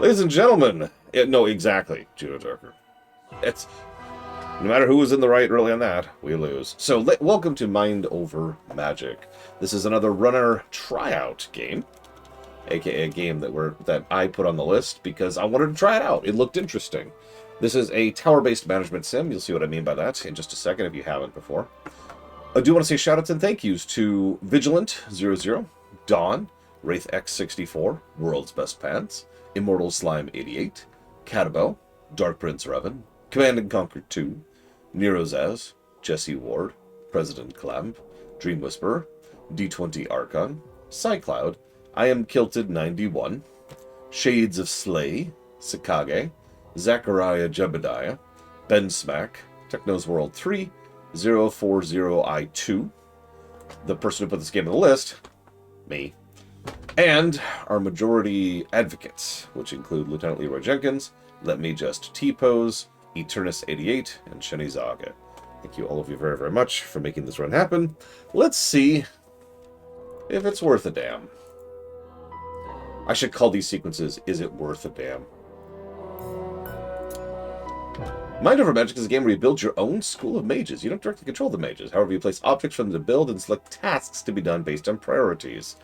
Ladies and gentlemen, no, exactly, Judo Darker. It's no matter who was in the right early on that, we lose. So, welcome to Mind Over Magic. This is another runner tryout game, aka a game that I put on the list because I wanted to try it out. It looked interesting. This is a tower-based management sim. You'll see what I mean by that in just a second if you haven't before. I do want to say shoutouts and thank yous to Vigilant00, Dawn, Wraith X64, World's Best Pants, Immortal Slime 88, Catabo, Dark Prince Revan, Command and Conquer 2, Nero Zaz, Jesse Ward, President Clamp, Dream Whisperer, D20 Archon, Psycloud, I Am Kilted 91, Shades of Slay, Sakage, Zachariah Jebediah, Ben Smack, Technos World 3, 040I2, the person who put this game on the list, me, and our majority advocates, which include Lieutenant Leroy Jenkins, Let Me Just T-Pose, Eternus88, and Sheni Zaga. Thank you all of you very, very much for making this run happen. Let's see if it's worth a damn. I should call these sequences, Is It Worth a Damn? Mind Over Magic is a game where you build your own school of mages. You don't directly control the mages. However, you place objects for them to build and select tasks to be done based on priorities.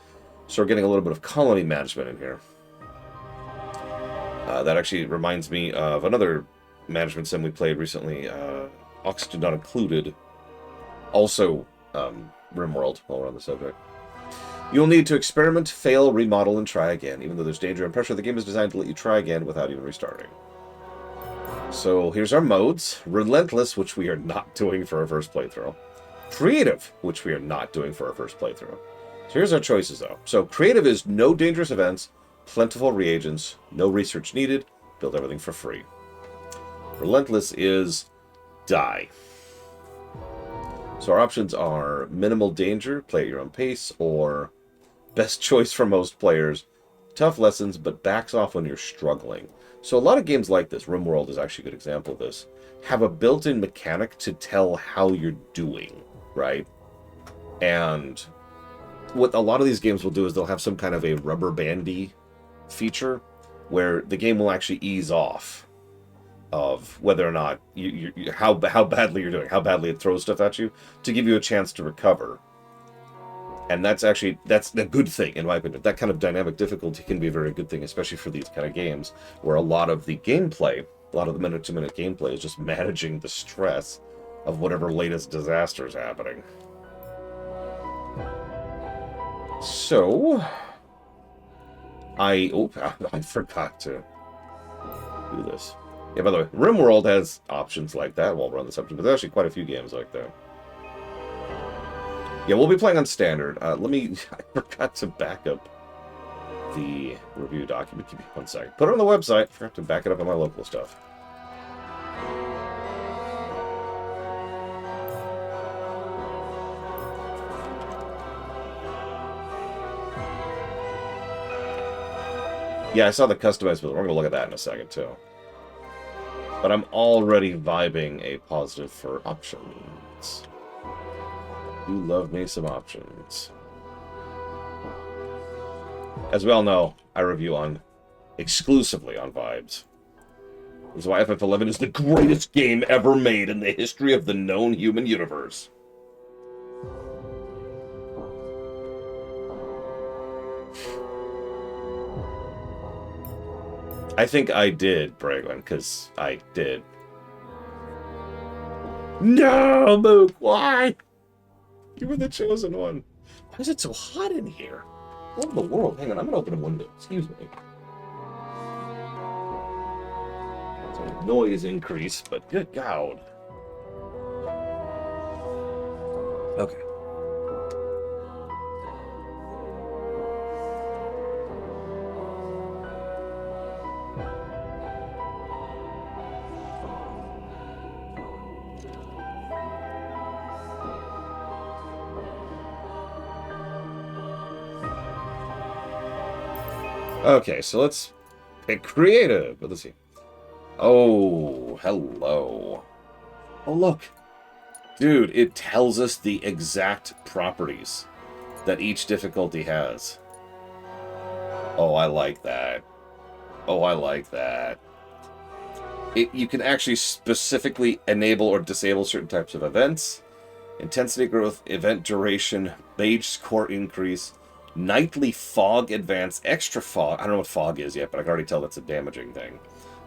So we're getting a little bit of colony management in here. That actually reminds me of another management sim we played recently, Oxygen Not Included. Also, RimWorld, while we're on the subject. You'll need to experiment, fail, remodel, and try again. Even though there's danger and pressure, the game is designed to let you try again without even restarting. So here's our modes. Relentless, which we are not doing for our first playthrough. Creative, which we are not doing for our first playthrough. So here's our choices, though. So creative is no dangerous events, plentiful reagents, no research needed, build everything for free. Relentless is die. So our options are minimal danger, play at your own pace, or best choice for most players, tough lessons, but backs off when you're struggling. So a lot of games like this, RimWorld is actually a good example of this, have a built-in mechanic to tell how you're doing, right? And what a lot of these games will do is they'll have some kind of a rubber bandy feature where the game will actually ease off of whether or not how badly you're doing, how badly it throws stuff at you, to give you a chance to recover. And that's a good thing, in my opinion. That kind of dynamic difficulty can be a very good thing, especially for these kind of games, where a lot of the gameplay, a lot of the minute-to-minute gameplay is just managing the stress of whatever latest disaster is happening. So, I forgot to do this. Yeah, by the way, RimWorld has options like that while we're on the subject, but there's actually quite a few games like that. Yeah, we'll be playing on standard. I forgot to back up the review document. Give me one second. Put it on the website. I forgot to back it up on my local stuff. Yeah, I saw the customized build. We're going to look at that in a second, too. But I'm already vibing a positive for options. You love me some options. As we all know, I review exclusively on vibes. This is why FF11 is the greatest game ever made in the history of the known human universe. I think I did, Braglin, because I did. No, Mook, why? You were the chosen one. Why is it so hot in here? What in the world? Hang on, I'm gonna open a window. Excuse me. So noise increase, but good God. Okay. Okay, so let's pick creative. But let's see. Oh, hello. Oh, look. Dude, it tells us the exact properties that each difficulty has. Oh, I like that. Oh, I like that. You can actually specifically enable or disable certain types of events. Intensity growth, event duration, mage score increase, nightly fog advance, extra fog. I don't know what fog is yet, but I can already tell that's a damaging thing.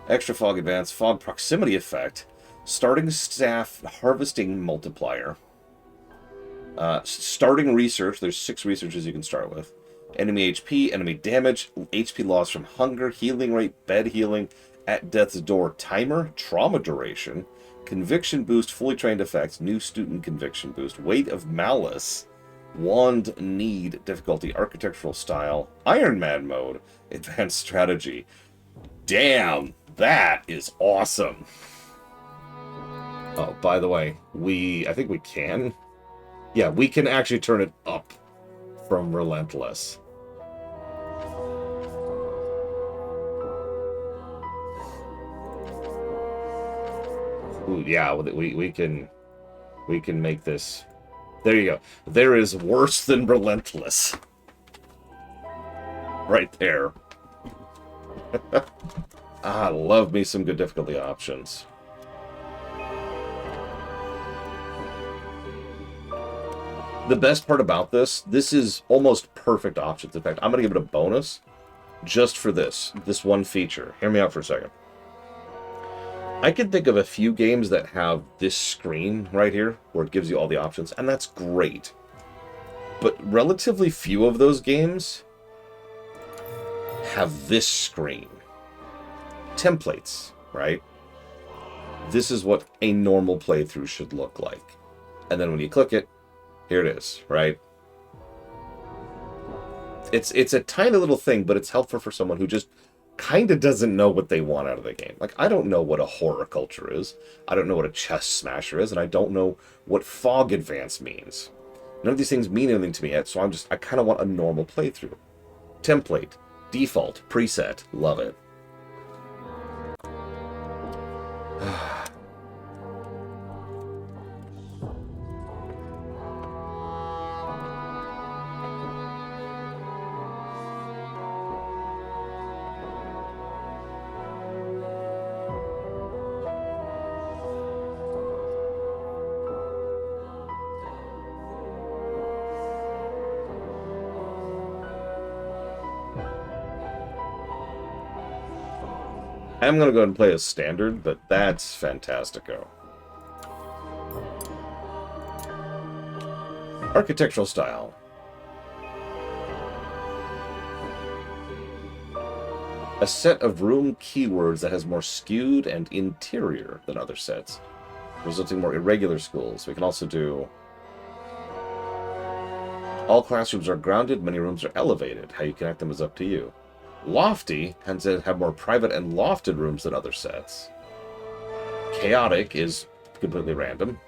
Extra fog advance, fog proximity effect, starting staff harvesting multiplier, starting research. There's 6 researches you can start with. Enemy HP, enemy damage, HP loss from hunger, healing rate, bed healing, at death's door timer, trauma duration, conviction boost, fully trained effects, new student conviction boost, weight of malice, wand need, difficulty, architectural style, Iron Man mode, advanced strategy. Damn, that is awesome. Oh, by the way, I think we can. Yeah, we can actually turn it up from Relentless. Ooh, yeah, we can make this. There you go. There is worse than Relentless. Right there. Ah, love me some good difficulty options. The best part about this is almost perfect options. In fact, I'm going to give it a bonus just for this one feature. Hear me out for a second. I can think of a few games that have this screen right here where it gives you all the options, and that's great. But relatively few of those games have this screen. Templates, right? This is what a normal playthrough should look like. And then when you click it, here it is, right? It's a tiny little thing, but it's helpful for someone who just kind of doesn't know what they want out of the game. Like, I don't know what a horror culture is. I don't know what a chest smasher is, and I don't know what fog advance means. None of these things mean anything to me yet, so I kind of want a normal playthrough. Template, default, preset, love it. I'm going to go ahead and play a standard, but that's fantastico. Architectural style. A set of room keywords that has more skewed and interior than other sets, resulting in more irregular schools. We can also do... All classrooms are grounded, many rooms are elevated. How you connect them is up to you. Lofty tends to have more private and lofted rooms than other sets. Chaotic is completely random.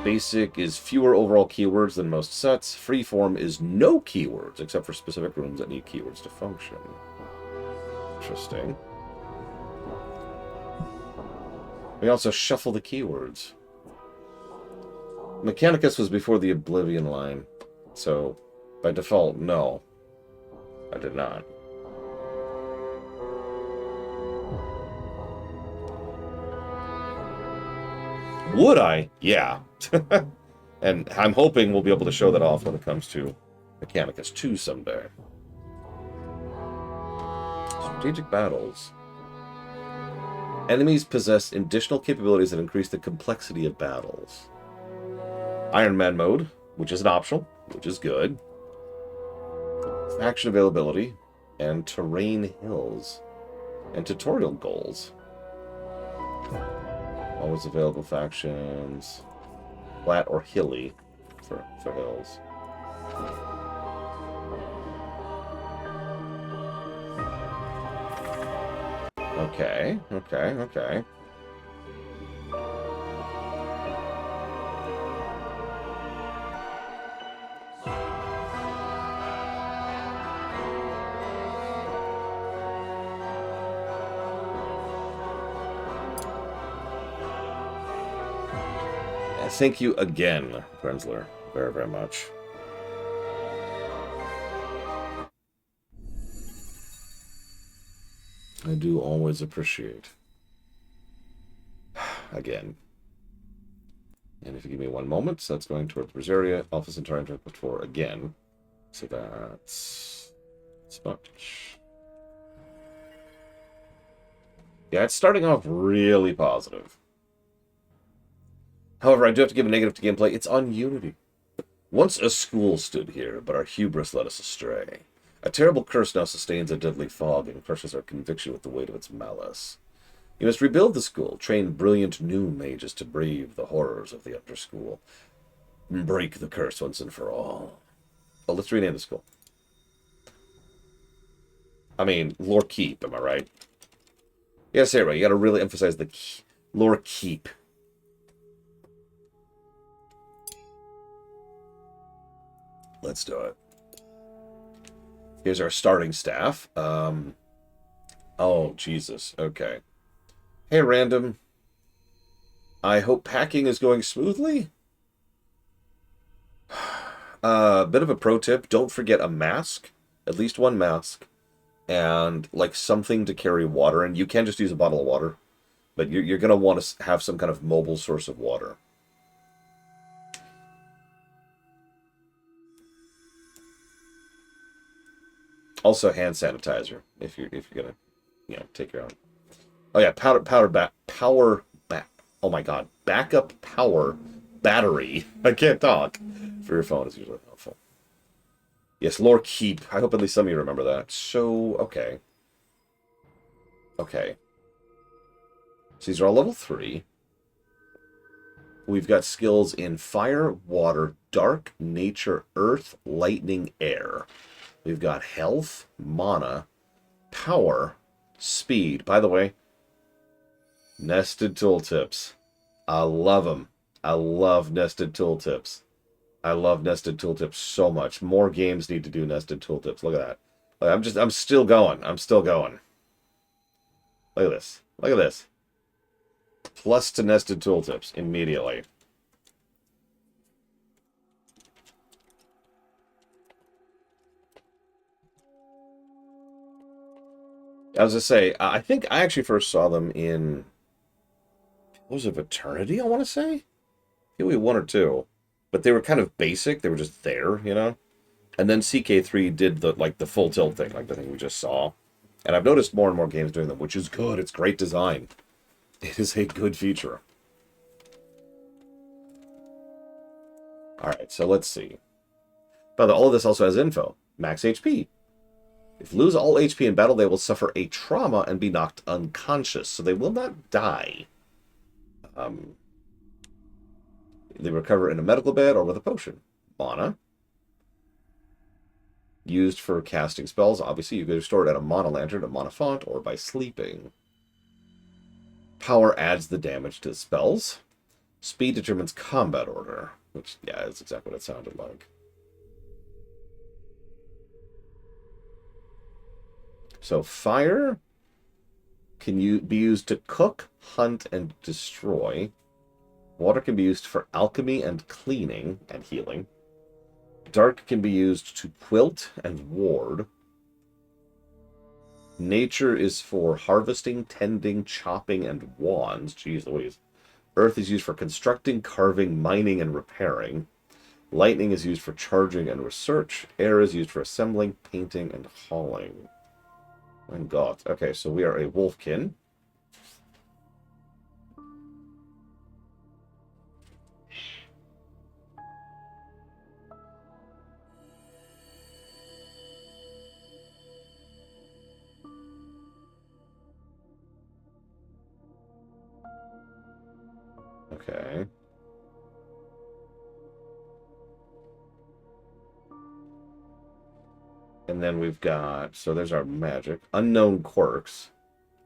Basic is fewer overall keywords than most sets. Freeform is no keywords, except for specific rooms that need keywords to function. Interesting. We also shuffle the keywords. Mechanicus was before the Oblivion line, so by default, no. I did not. Would I? Yeah. And I'm hoping we'll be able to show that off when it comes to Mechanicus 2 someday. Strategic battles. Enemies possess additional capabilities that increase the complexity of battles. Iron Man mode, which is an optional, which is good. Faction availability, and terrain hills, and tutorial goals. Always available factions, flat or hilly for hills. Okay. Thank you again, Grenzler, very, very much. I do always appreciate. Again. And if you give me 1 moment, so that's going towards Braziria, Alpha Centauri Interpret 4 again. So that's much. Yeah, it's starting off really positive. However, I do have to give a negative to gameplay. It's on Unity. Once a school stood here, but our hubris led us astray. A terrible curse now sustains a deadly fog and crushes our conviction with the weight of its malice. You must rebuild the school, train brilliant new mages to brave the horrors of the underschool. Break the curse once and for all. Oh, let's rename the school. I mean, Lore Keep, am I right? You gotta say it right. You gotta really emphasize the Lore Keep. Let's do it. Here's our starting staff. Oh, Jesus. Okay. Hey, random. I hope packing is going smoothly. Bit of a pro tip. Don't forget a mask. At least one mask. And, like, something to carry water in. You can just use a bottle of water. But you're going to want to have some kind of mobile source of water. Also, hand sanitizer if you're gonna, take your own. Oh yeah, power back. Oh my God, backup power battery. I can't talk. For your phone is usually helpful. Yes, Lore Keep. I hope at least some of you remember that. So okay. Okay. So these are all level 3. We've got skills in fire, water, dark, nature, earth, lightning, air. We've got health, mana, power, speed. By the way, nested tooltips. I love them. I love nested tooltips. I love nested tooltips so much. More games need to do nested tooltips. Look at that. I'm still going. I'm still going. Look at this. Look at this. Plus to nested tooltips immediately. I was going to say, I think I actually first saw them in, what was it, Eternity, I want to say? Maybe 1 or 2. But they were kind of basic. They were just there, And then CK3 did the full tilt thing, like the thing we just saw. And I've noticed more and more games doing them, which is good. It's great design. It is a good feature. Alright, so let's see. By the way, all of this also has info. Max HP. If lose all HP in battle, they will suffer a trauma and be knocked unconscious, so they will not die. They recover in a medical bed or with a potion. Mana. Used for casting spells. Obviously, you can store it at a mana lantern, a mana font, or by sleeping. Power adds the damage to spells. Speed determines combat order. Which, yeah, is exactly what it sounded like. So fire can be used to cook, hunt, and destroy. Water can be used for alchemy and cleaning and healing. Dark can be used to quilt and ward. Nature is for harvesting, tending, chopping, and wands. Jeez Louise. Earth is used for constructing, carving, mining, and repairing. Lightning is used for charging and research. Air is used for assembling, painting, and hauling. My God. Okay, so we are a wolfkin. Okay. And then we've got, so there's our magic. Unknown quirks.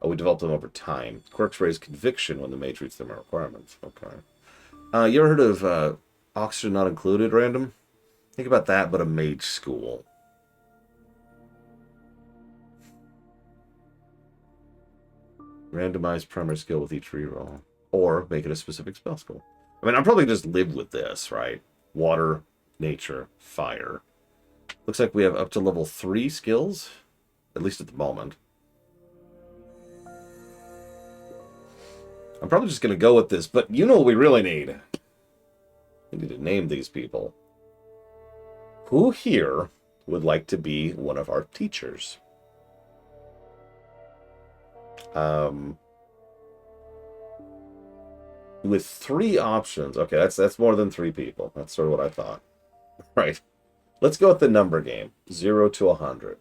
Oh, we developed them over time. Quirks raise conviction when the mage reaches their requirements. Okay. You ever heard of Oxygen Not Included, random? Think about that, but a mage school. Randomize primary skill with each reroll. Or make it a specific spell skill. I mean, I'm probably just live with this, right? Water, nature, fire. Looks like we have up to level 3 skills. At least at the moment. I'm probably just going to go with this, but you know what we really need? We need to name these people. Who here would like to be one of our teachers? With 3 options. Okay, that's more than 3 people. That's sort of what I thought. Right. Let's go with the number game. 0 to 100.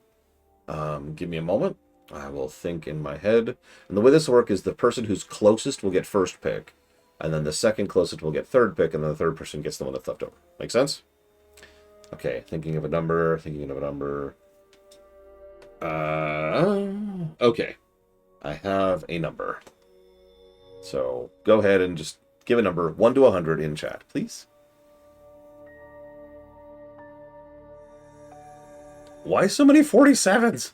Give me a moment. I will think in my head. And the way this will work is the person who's closest will get first pick. And then the second closest will get third pick. And then the third person gets the one that's left over. Make sense? Okay, thinking of a number. Okay. I have a number. So go ahead and just give a number 1 to 100 in chat, please. Why so many 47s?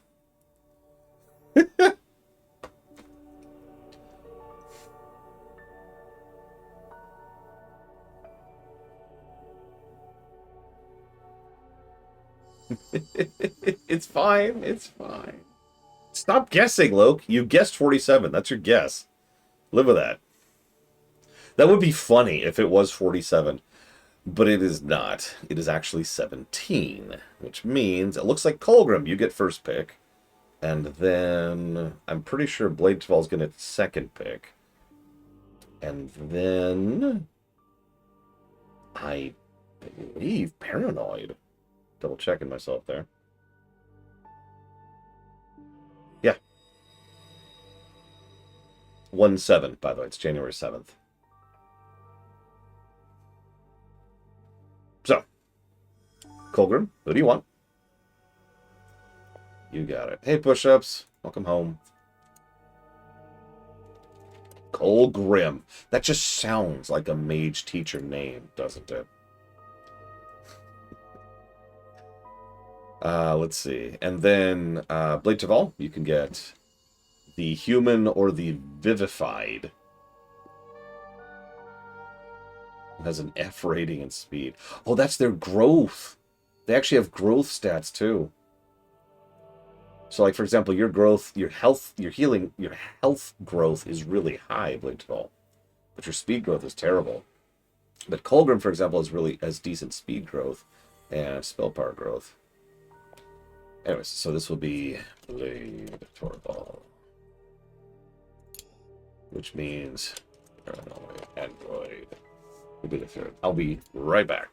It's fine. It's fine. Stop guessing, Loke. You guessed 47. That's your guess. Live with that. That would be funny if it was 47. But it is not. It is actually 17. Which means it looks like Colgrim, you get first pick. And then I'm pretty sure Blade Tval's going to get second pick. And then I believe Paranoid. Double checking myself there. Yeah. 1/7, by the way. It's January 7th. So, Colgrim, who do you want? You got it. Hey, push-ups. Welcome home. Colgrim. That just sounds like a mage teacher name, doesn't it? Let's see. And then Blade Tval, you can get the human or the vivified. It has an F rating and speed. Oh, that's their growth. They actually have growth stats too. So, like, for example, your growth, your health, your healing, your health growth is really high, Blade Tval. But your speed growth is terrible. But Colgrim, for example, has decent speed growth and spell power growth. Anyways, so this will be Blade Tval. Which means Paranoid Android will be the third. I'll be right back.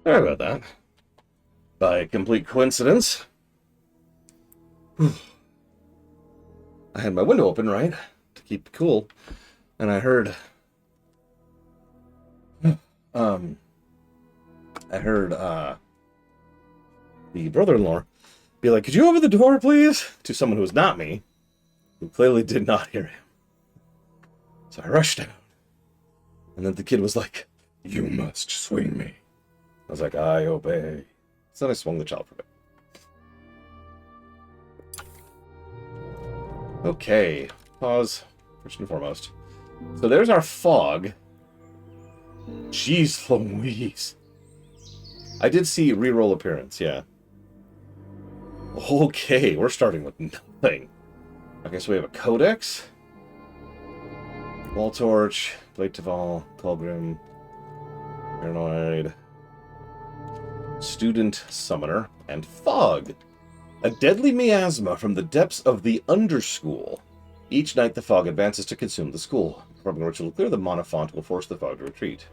Sorry about that. By complete coincidence, I had my window open, right? To keep it cool. And um, I heard, the brother-in-law be like, "Could you open the door, please?" To someone who was not me, who clearly did not hear him. So I rushed down. And then the kid was like, "You must swing me." I was like, "I obey." So then I swung the child from it. Okay, pause, first and foremost. So there's our fog. Jeez Louise. I did see reroll appearance, yeah. Okay, we're starting with nothing. Okay, so we have a Codex, Wall Torch, Blade Taval, Pilgrim, Paranoid, Student Summoner, and Fog. A deadly miasma from the depths of the Underschool. Each night the fog advances to consume the school. Performing a ritual to clear the monofont will force the fog to retreat.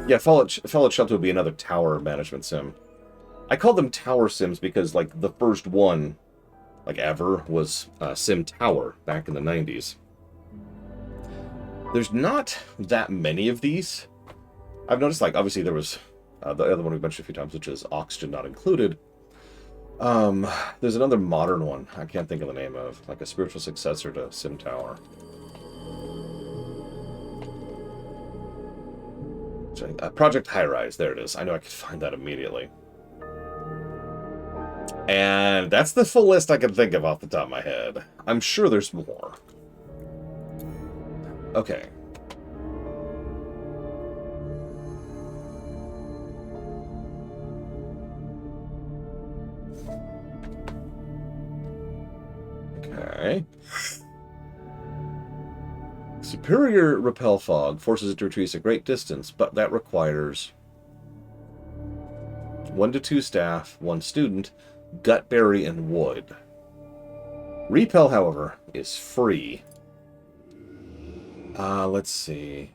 Yeah, Fallout Shelter would be another tower management sim. I call them tower sims because, like, the first one, like, ever, was Sim Tower back in the 90s. There's not that many of these. I've noticed, like, obviously there was the other one we mentioned a few times, which is Oxygen Not Included. There's another modern one I can't think of the name of, like a spiritual successor to Sim Tower. Project High Rise, there it is. I know I could find that immediately. And that's the full list I can think of off the top of my head. I'm sure there's more. Okay. Okay. Superior Repel Fog forces it to retreat a great distance, but that requires 1 to 2 staff, 1 student, Gutberry, and wood. Repel, however, is free. Let's see.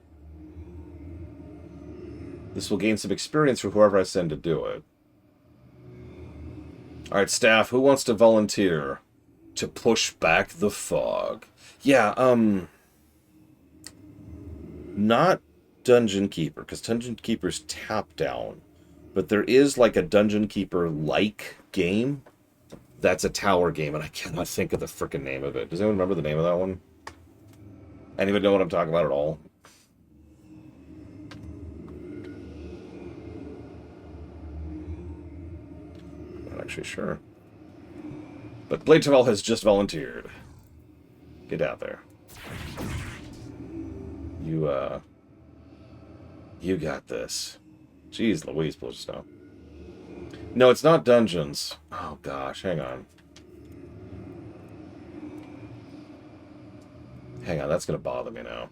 This will gain some experience for whoever I send to do it. Alright, staff, who wants to volunteer to push back the fog? Yeah, not Dungeon Keeper, because Dungeon Keeper's tap down. But there is, like, a Dungeon Keeper-like game that's a tower game, and I cannot think of the frickin' name of it. Does anyone remember the name of that one? Anybody know what I'm talking about at all? Not actually sure. But Blade Taval has just volunteered. Get out there. You got this. Jeez Louise, pull just now. No, it's not dungeons. Oh gosh, hang on. Hang on, that's gonna bother me now.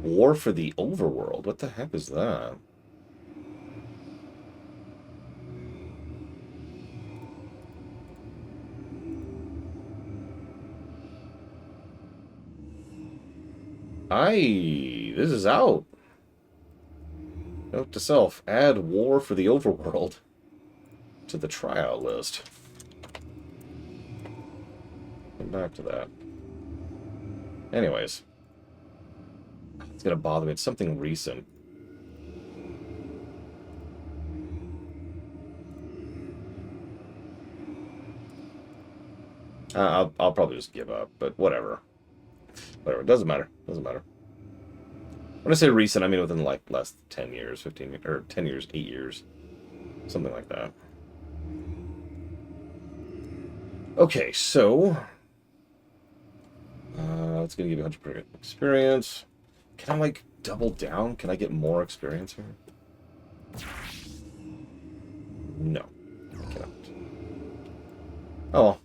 War for the Overworld? What the heck is that? This is out. Note to self, add War for the Overworld to the tryout list. Come back to that. Anyways. It's gonna bother me. It's something recent. I'll probably just give up, but whatever. Whatever, it doesn't matter. Doesn't matter. When I say recent, I mean within like last 10 years, 15 years, or 10 years, 8 years. Something like that. Okay, so it's gonna give you 100% experience. Can I like double down? Can I get more experience here? No, I cannot. Oh well.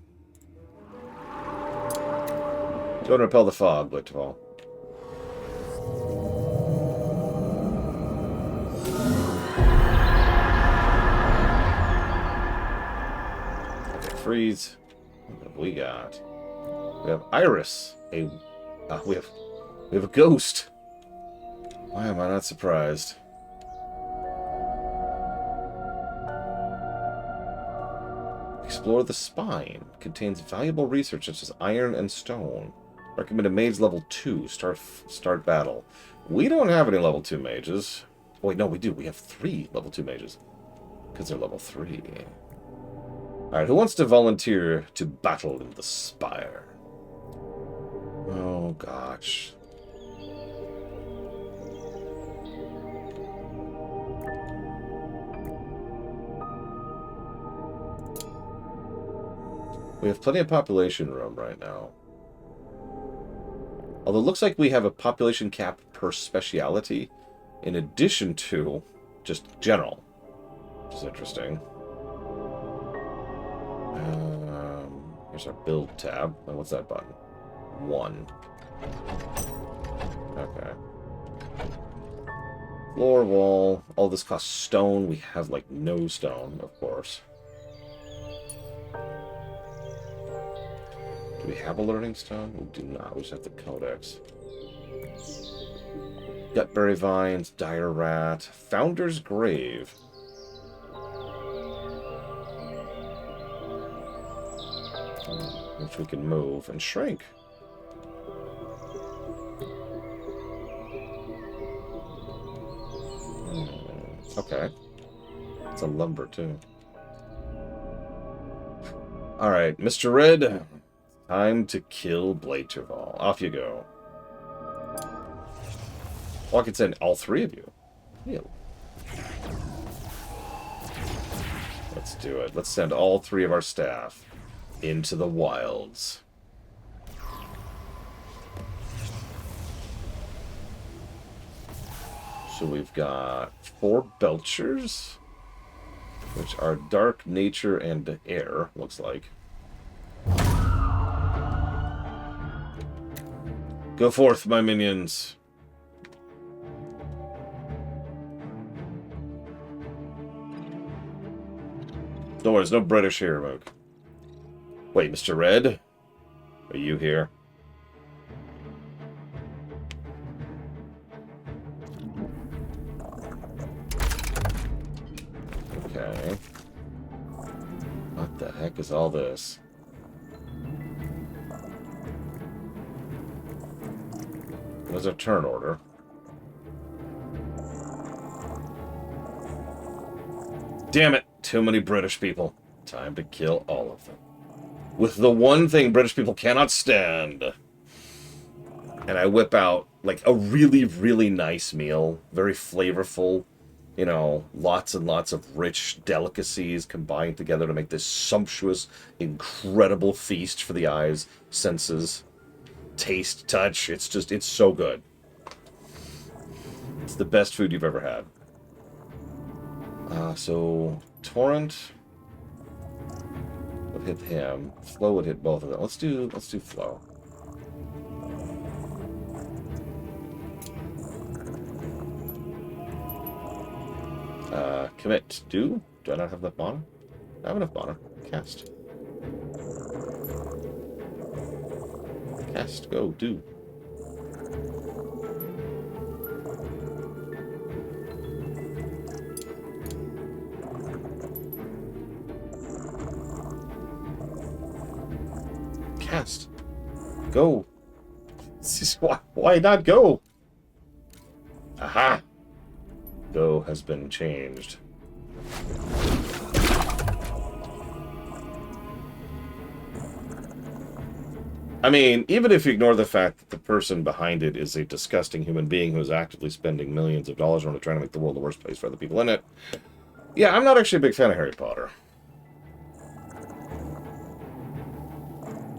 Don't repel the fog, Blade Taval. Okay, freeze. What have we got? We have Iris. We have a ghost. Why am I not surprised? Explore the spine. Contains valuable research such as iron and stone. Recommended mage level 2. Start battle. We don't have any level 2 mages. Oh, wait, no, we do. We have 3 level 2 mages. Because they're level 3. Alright, who wants to volunteer to battle in the spire? Oh, gosh. We have plenty of population room right now. Although it looks like we have a population cap per speciality, in addition to just general, which is interesting. Here's our build tab. Oh, what's that button? 1. Okay. Floor, wall. All this costs stone. We have, like, no stone, of course. Do we have a learning stone? We do not. We just have the codex. Gutberry vines, dire rat, founder's grave. Which we can move and shrink. Okay. It's a lumber too. Alright, Mr. Red. Time to kill Blaterval. Off you go. Well, I could send all 3 of you. Really? Let's do it. Let's send all 3 of our staff into the wilds. So we've got 4 Belchers, which are dark, nature, and air, looks like. Go forth, my minions. Don't worry, there's no British here, Mook. Wait, Mr. Red? Are you here? Okay. What the heck is all this? There's a turn order. Damn it! Too many British people. Time to kill all of them. With the one thing British people cannot stand. And I whip out, like, a really, really nice meal. Very flavorful. You know, lots and lots of rich delicacies combined together to make this sumptuous, incredible feast for the eyes, senses, taste, touch. It's just, it's so good. It's the best food you've ever had. So, Torrent would hit him. Flow would hit both of them. Let's do Flow. Commit. Do I not have enough mana? I have enough mana. Cast. Cast. Go. Do. Cast. Go. Why not go? Aha. Go has been changed. I mean, even if you ignore the fact that the person behind it is a disgusting human being who is actively spending millions of dollars on trying to make the world the worst place for other people in it. Yeah, I'm not actually a big fan of Harry Potter.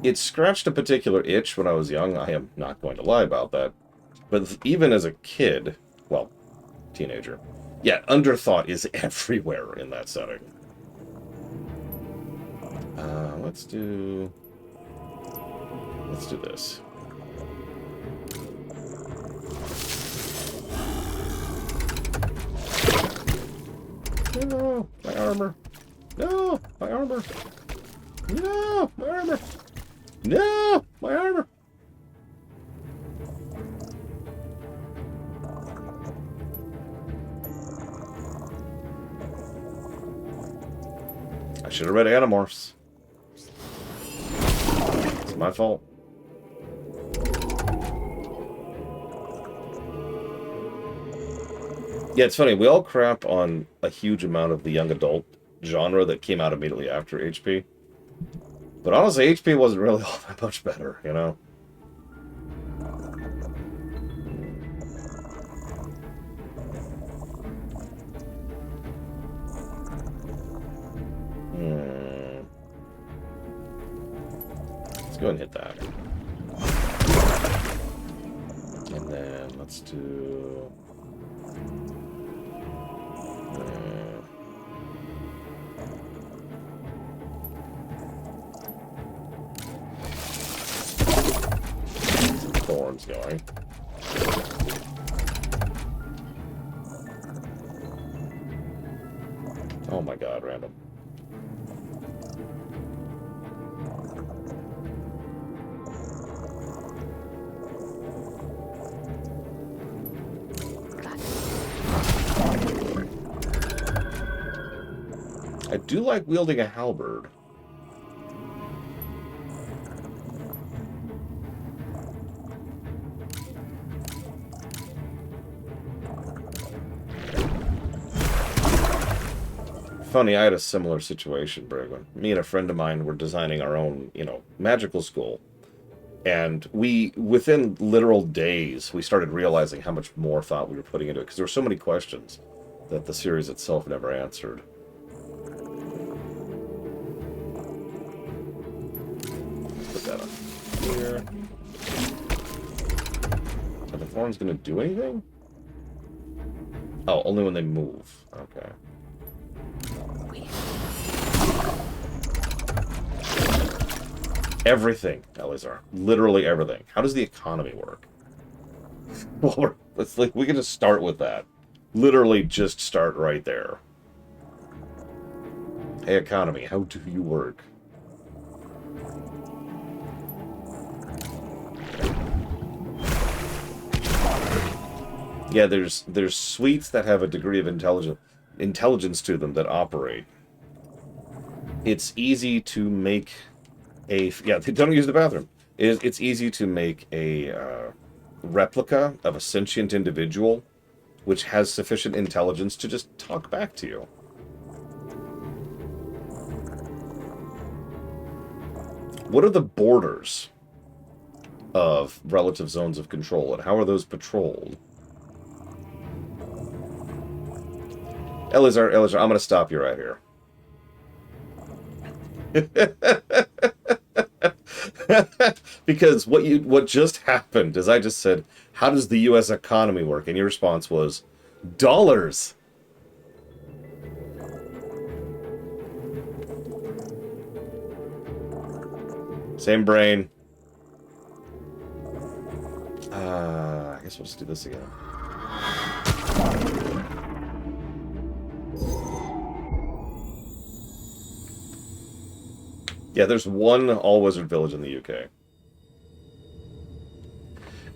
It scratched a particular itch when I was young. I am not going to lie about that. But even as a kid, well, teenager, yeah, underthought is everywhere in that setting. Let's do this. No, my armor. No, my armor. No, my armor. No, my armor. I should have read Animorphs. It's my fault. Yeah, it's funny. We all crap on a huge amount of the young adult genre that came out immediately after HP. But honestly, HP wasn't really all that much better, you know? Let's go and hit that. And then let's do... some thorns going. Oh my god, random. I do like wielding a halberd. Funny, I had a similar situation, Brigwin. Me and a friend of mine were designing our own, you know, magical school. And we, within literal days, we started realizing how much more thought we were putting into it. Because there were so many questions that the series itself never answered. Let's put that on here. Are the thorns going to do anything? Oh, only when they move. Okay. Everything, Elizar. Literally everything. How does the economy work? Well, we can just start with that. Literally just start right there. Hey, economy, how do you work? Yeah, there's suites that have a degree of intelligence to them that operate. It's easy to make a... Yeah, don't use the bathroom. It's easy to make a replica of a sentient individual which has sufficient intelligence to just talk back to you. What are the borders of relative zones of control, and how are those patrolled? Elizar, I'm going to stop you right here. Because what just happened is I just said, how does the U.S. economy work? And your response was, dollars. Same brain. I guess we'll just do this again. Yeah, there's one all-wizard village in the UK.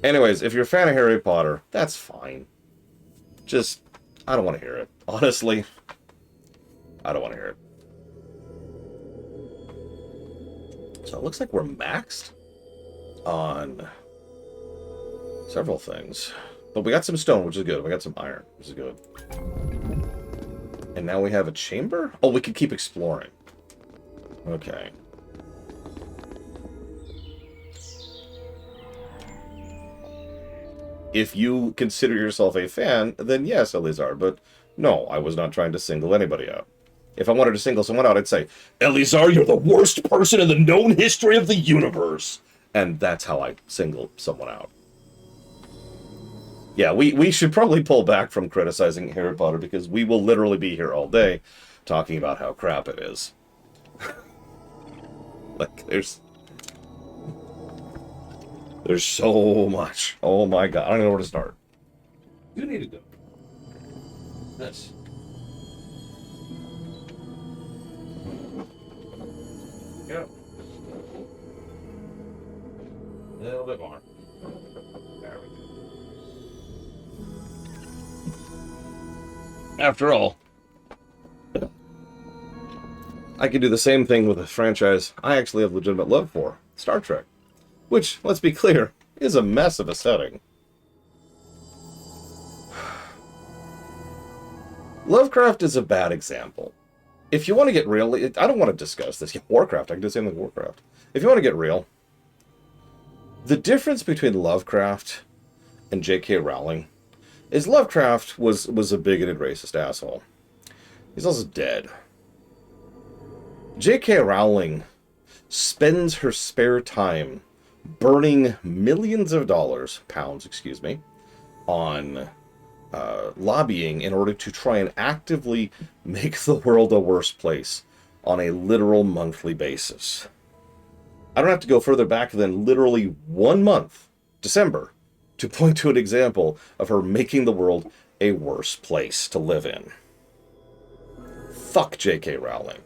Anyways, if you're a fan of Harry Potter, that's fine. Just, I don't want to hear it. Honestly, I don't want to hear it. So it looks like we're maxed on several things. But we got some stone, which is good. We got some iron, which is good. And now we have a chamber? Oh, we can keep exploring. Okay. If you consider yourself a fan, then yes, Elizar, but no, I was not trying to single anybody out. If I wanted to single someone out, I'd say, Elizar, you're the worst person in the known history of the universe. And that's how I single someone out. Yeah, we should probably pull back from criticizing Harry Potter, because we will literally be here all day talking about how crap it is. Like, there's so much. Oh my god, I don't know where to start. You need to go. This. Go. A little bit more. There we go. After all, I could do the same thing with a franchise I actually have legitimate love for, Star Trek. Which, let's be clear, is a mess of a setting. Lovecraft is a bad example. If you want to get real, I don't want to discuss this. Yeah, Warcraft, I can do the same thing with Warcraft. If you want to get real, the difference between Lovecraft and J.K. Rowling is Lovecraft was a bigoted, racist asshole. He's also dead. J.K. Rowling spends her spare time burning millions of pounds, on lobbying in order to try and actively make the world a worse place on a literal monthly basis. I don't have to go further back than literally 1 month, December, to point to an example of her making the world a worse place to live in. Fuck J.K. Rowling.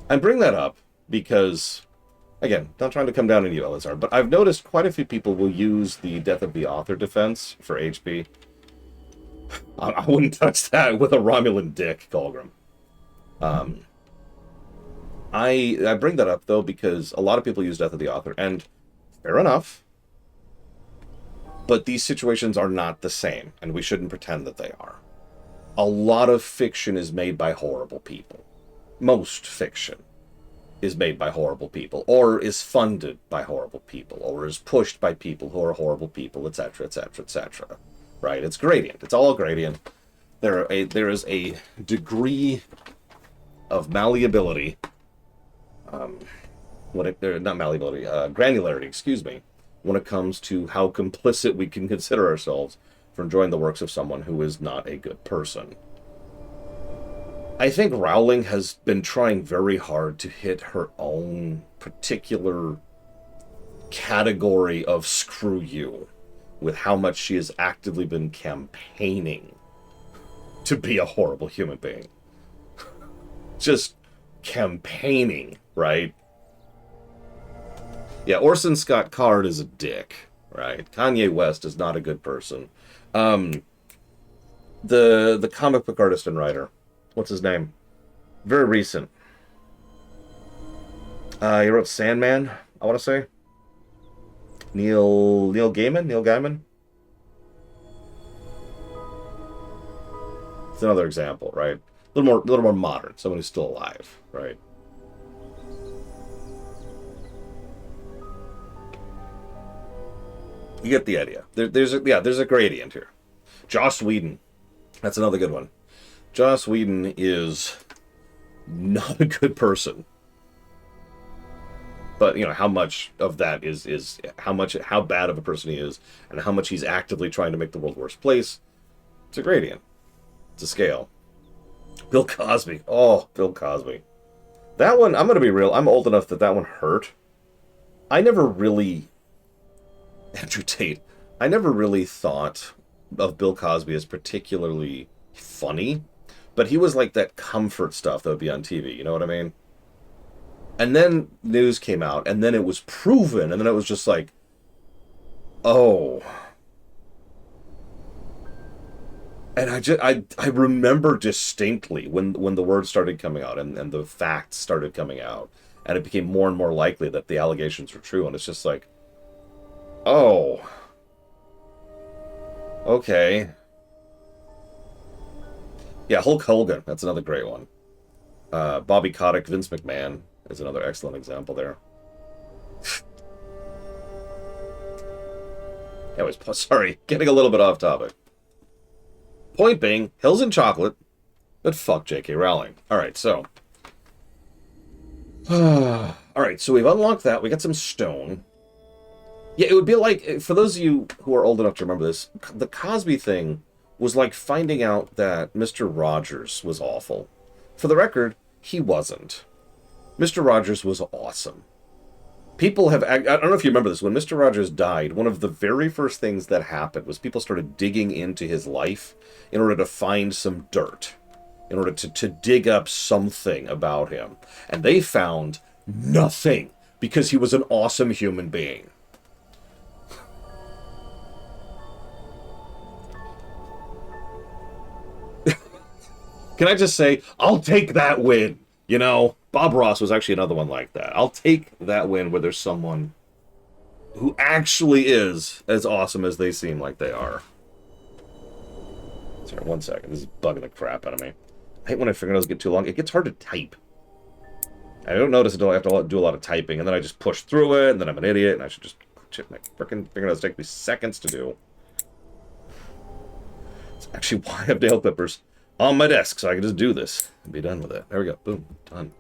I bring that up because, again, not trying to come down on you, Elazar, but I've noticed quite a few people will use the death of the author defense for HP. I wouldn't touch that with a Romulan dick, Colgrim. I bring that up, though, because a lot of people use death of the author, and fair enough, but these situations are not the same, and we shouldn't pretend that they are. A lot of fiction is made by horrible people. Most fiction is made by horrible people, or is funded by horrible people, or is pushed by people who are horrible people, etc., etc., etc. Right? It's gradient. It's all gradient. There is a degree of malleability. Granularity, excuse me, when it comes to how complicit we can consider ourselves for enjoying the works of someone who is not a good person. I think Rowling has been trying very hard to hit her own particular category of screw you with how much she has actively been campaigning to be a horrible human being. Just campaigning, right? Yeah, Orson Scott Card is a dick, right? Kanye West is not a good person. The comic book artist and writer, what's his name? Very recent. He wrote Sandman, I want to say. Neil Gaiman? It's another example, right? A little more modern. Someone who's still alive, right? You get the idea. There's a gradient here. Joss Whedon. That's another good one. Joss Whedon is not a good person. But, you know, how much of that is how bad of a person he is, and how much he's actively trying to make the world a worse place. It's a gradient. It's a scale. Bill Cosby. Oh, Bill Cosby. That one, I'm going to be real, I'm old enough that one hurt. I never really... Andrew Tate. I never really thought of Bill Cosby as particularly funny, but he was like that comfort stuff that would be on TV, you know what I mean? And then news came out, and then it was proven, and then it was just like, oh. And I remember distinctly when the words started coming out and the facts started coming out, and it became more and more likely that the allegations were true, and it's just like, oh. Okay. Yeah, Hulk Hogan, that's another great one. Bobby Kotick, Vince McMahon is another excellent example there. Anyways, sorry, getting a little bit off topic. Point being, Hills and Chocolate, but fuck J.K. Rowling. Alright, so. Alright, so we've unlocked that. We got some stone. Yeah, it would be like, for those of you who are old enough to remember this, the Cosby thing was like finding out that Mr. Rogers was awful. For the record, he wasn't. Mr. Rogers was awesome. People have... I don't know if you remember this. When Mr. Rogers died, one of the very first things that happened was people started digging into his life in order to find some dirt, in order to dig up something about him. And they found nothing, because he was an awesome human being. Can I just say, I'll take that win? You know, Bob Ross was actually another one like that. I'll take that win where there's someone who actually is as awesome as they seem like they are. Sorry, 1 second. This is bugging the crap out of me. I hate when my fingernails get too long. It gets hard to type. I don't notice until I have to do a lot of typing, and then I just push through it, and then I'm an idiot, and I should just chip my freaking fingernails. Take me seconds to do. It's actually why I have nail clippers on my desk, so I can just do this and be done with it. There we go. Boom. Done.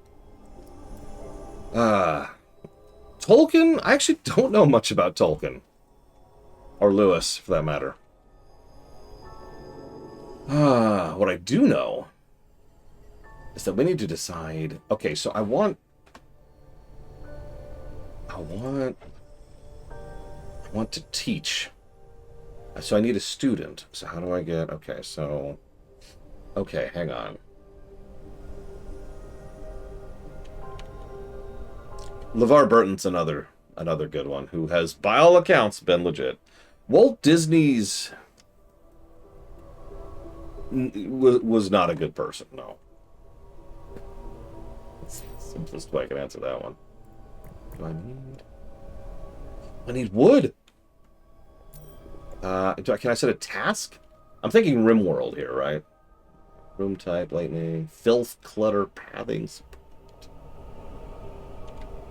Tolkien? I actually don't know much about Tolkien. Or Lewis, for that matter. What I do know is that we need to decide... Okay, so I want to teach. So I need a student. So how do I get... Okay, so... Okay, hang on. LeVar Burton's another good one, who has, by all accounts, been legit. Walt Disney's... was not a good person, no. That's the simplest way I can answer that one. Do I need wood? Can I set a task? I'm thinking RimWorld here, right? Room type, lightning, filth, clutter, pathing.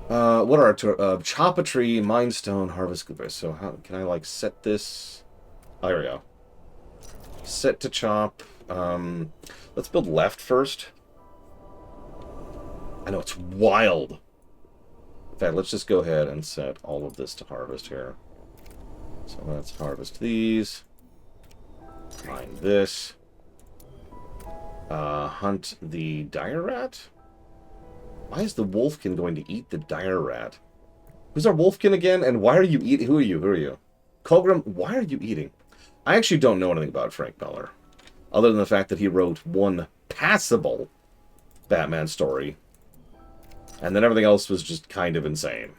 What are our chop a tree, mine stone, harvest blueberries. So how can I like set this? Oh, here we go. Set to chop. Let's build left first. I know it's wild. In fact, let's just go ahead and set all of this to harvest here. So let's harvest these. Mine this. Hunt the dire rat. Why is the wolfkin going to eat the dire rat? Who's our wolfkin again? And why are you eating? Who are you? Who are you? Colgrim, why are you eating? I actually don't know anything about Frank Miller. Other than the fact that he wrote one passable Batman story. And then everything else was just kind of insane.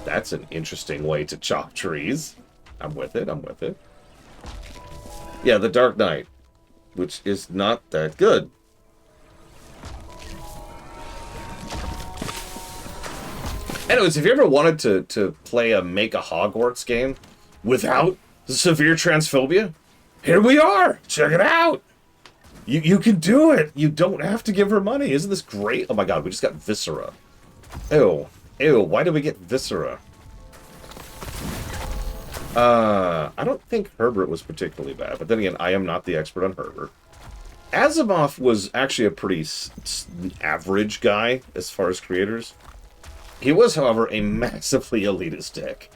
That's an interesting way to chop trees. I'm with it, I'm with it. Yeah, The Dark Knight. Which is not that good. Anyways, if you ever wanted to play a Make a Hogwarts game without severe transphobia, here we are! Check it out! You can do it! You don't have to give her money. Isn't this great? Oh my god, we just got Viscera. Ew. Ew, why did we get Viscera? I don't think Herbert was particularly bad, but then again, I am not the expert on Herbert. Asimov was actually a pretty average guy as far as creators. He was, however, a massively elitist dick.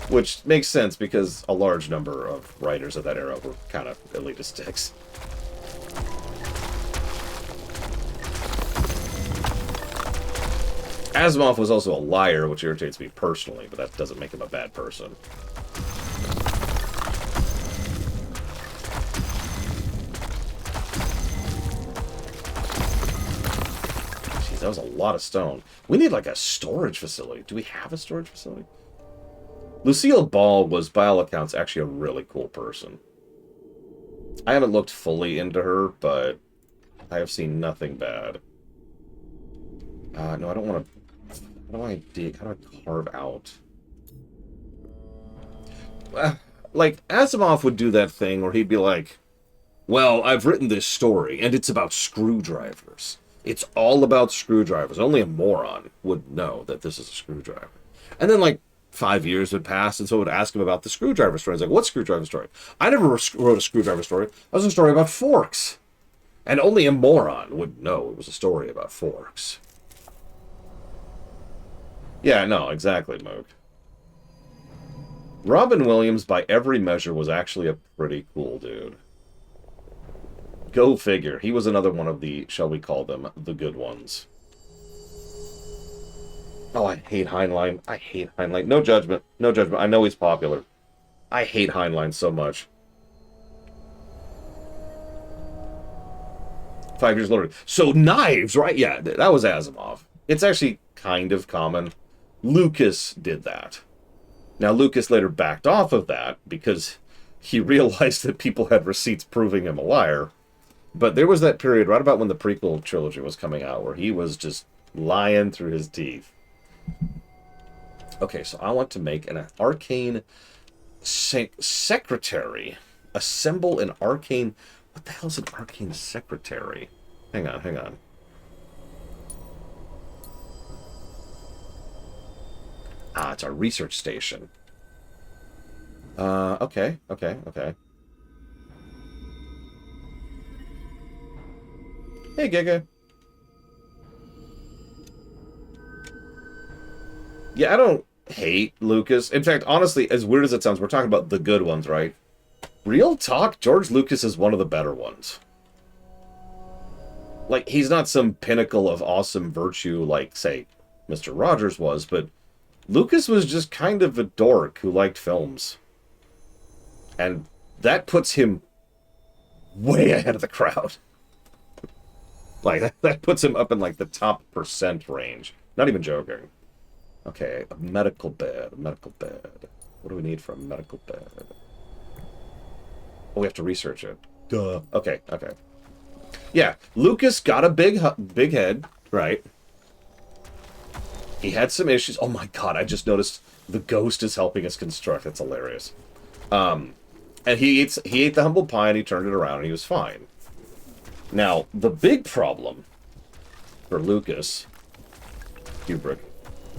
Which makes sense because a large number of writers of that era were kind of elitist dicks. Asimov was also a liar, which irritates me personally, but that doesn't make him a bad person. Jeez, that was a lot of stone. We need, like, a storage facility. Do we have a storage facility? Lucille Ball was, by all accounts, actually a really cool person. I haven't looked fully into her, but I have seen nothing bad. No, I don't want to... How do I dig? How do I carve out? Like, Asimov would do that thing where he'd be like, well, I've written this story, and it's about screwdrivers. It's all about screwdrivers. Only a moron would know that this is a screwdriver. And then, like, 5 years would pass, and so I would ask him about the screwdriver story. He's like, what screwdriver story? I never wrote a screwdriver story. That was a story about forks. And only a moron would know it was a story about forks. Yeah, no, exactly, Moog. Robin Williams, by every measure, was actually a pretty cool dude. Go figure. He was another one of the, shall we call them, the good ones. Oh, I hate Heinlein. I hate Heinlein. No judgment. No judgment. I know he's popular. I hate Heinlein so much. 5 years later. So, knives, right? Yeah, that was Asimov. It's actually kind of common. Lucas did that. Now, Lucas later backed off of that because he realized that people had receipts proving him a liar. But there was that period right about when the prequel trilogy was coming out where he was just lying through his teeth. Okay, so I want to make an arcane secretary. Assemble an arcane... What the hell is an arcane secretary? Hang on, hang on. Ah, it's our research station. Okay. Hey, Giga. Yeah, I don't hate Lucas. In fact, honestly, as weird as it sounds, we're talking about the good ones, right? Real talk, George Lucas is one of the better ones. Like, he's not some pinnacle of awesome virtue like, say, Mr. Rogers was, but Lucas was just kind of a dork who liked films. And that puts him way ahead of the crowd. Like, that puts him up in, like, the top % range. Not even joking. Okay, a medical bed. What do we need for a medical bed? Oh, we have to research it. Duh. Okay. Yeah, Lucas got a big head, right? He had some issues. Oh my god, I just noticed the ghost is helping us construct. That's hilarious. And he ate the humble pie and he turned it around and he was fine. Now, the big problem for Lucas... Kubrick.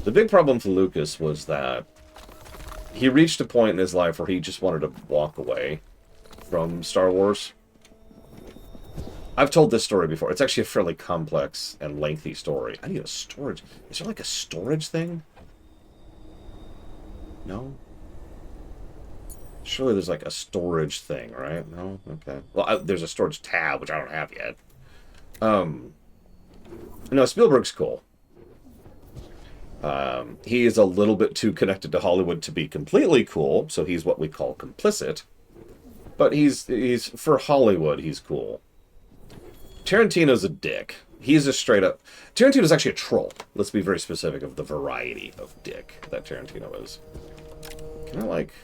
The big problem for Lucas was that he reached a point in his life where he just wanted to walk away from Star Wars. I've told this story before. It's actually a fairly complex and lengthy story. I need a storage... Is there like a storage thing? No? Surely there's like a storage thing, right? No? Okay. Well, there's a storage tab, which I don't have yet. No, Spielberg's cool. He is a little bit too connected to Hollywood to be completely cool, so he's what we call complicit. But he's for Hollywood, he's cool. Tarantino's a dick. He's a straight up... Tarantino's actually a troll. Let's be very specific of the variety of dick that Tarantino is. Can I, like...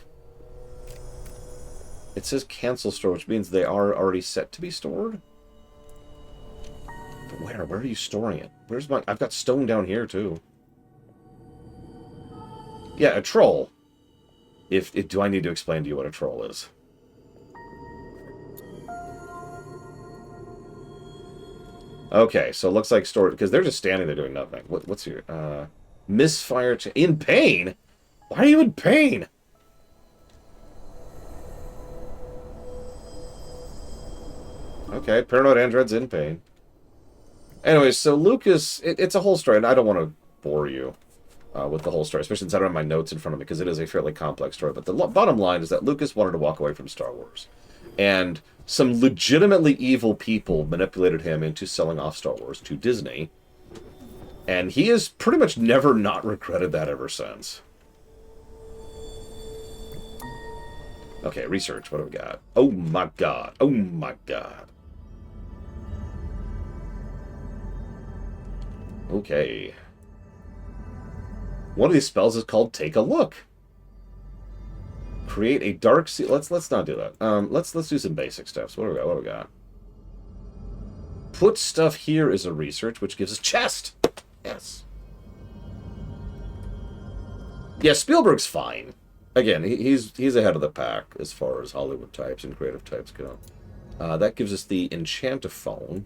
It says cancel store, which means they are already set to be stored? But where? Where are you storing it? Where's my... I've got stone down here, too. Yeah, a troll. Do I need to explain to you what a troll is? Okay, so it looks like storage... Because they're just standing there doing nothing. What's your... misfire... In pain? Why are you in pain? Okay, paranoid android's in pain. Anyways, so Lucas... It's a whole story, and I don't want to bore you with the whole story, especially since I don't have my notes in front of me, because it is a fairly complex story. But the bottom line is that Lucas wanted to walk away from Star Wars. And some legitimately evil people manipulated him into selling off Star Wars to Disney. And he has pretty much never not regretted that ever since. Okay, research. What do we got? Oh my god. Oh my god. Okay. One of these spells is called Take a Look. Create a dark sea. Let's not do that. Let's do some basic steps. What do we got? What do we got? Put stuff here is a research, which gives us chest. Yes. Yeah, Spielberg's fine. Again, he's ahead of the pack as far as Hollywood types and creative types go. That gives us the Enchantophone.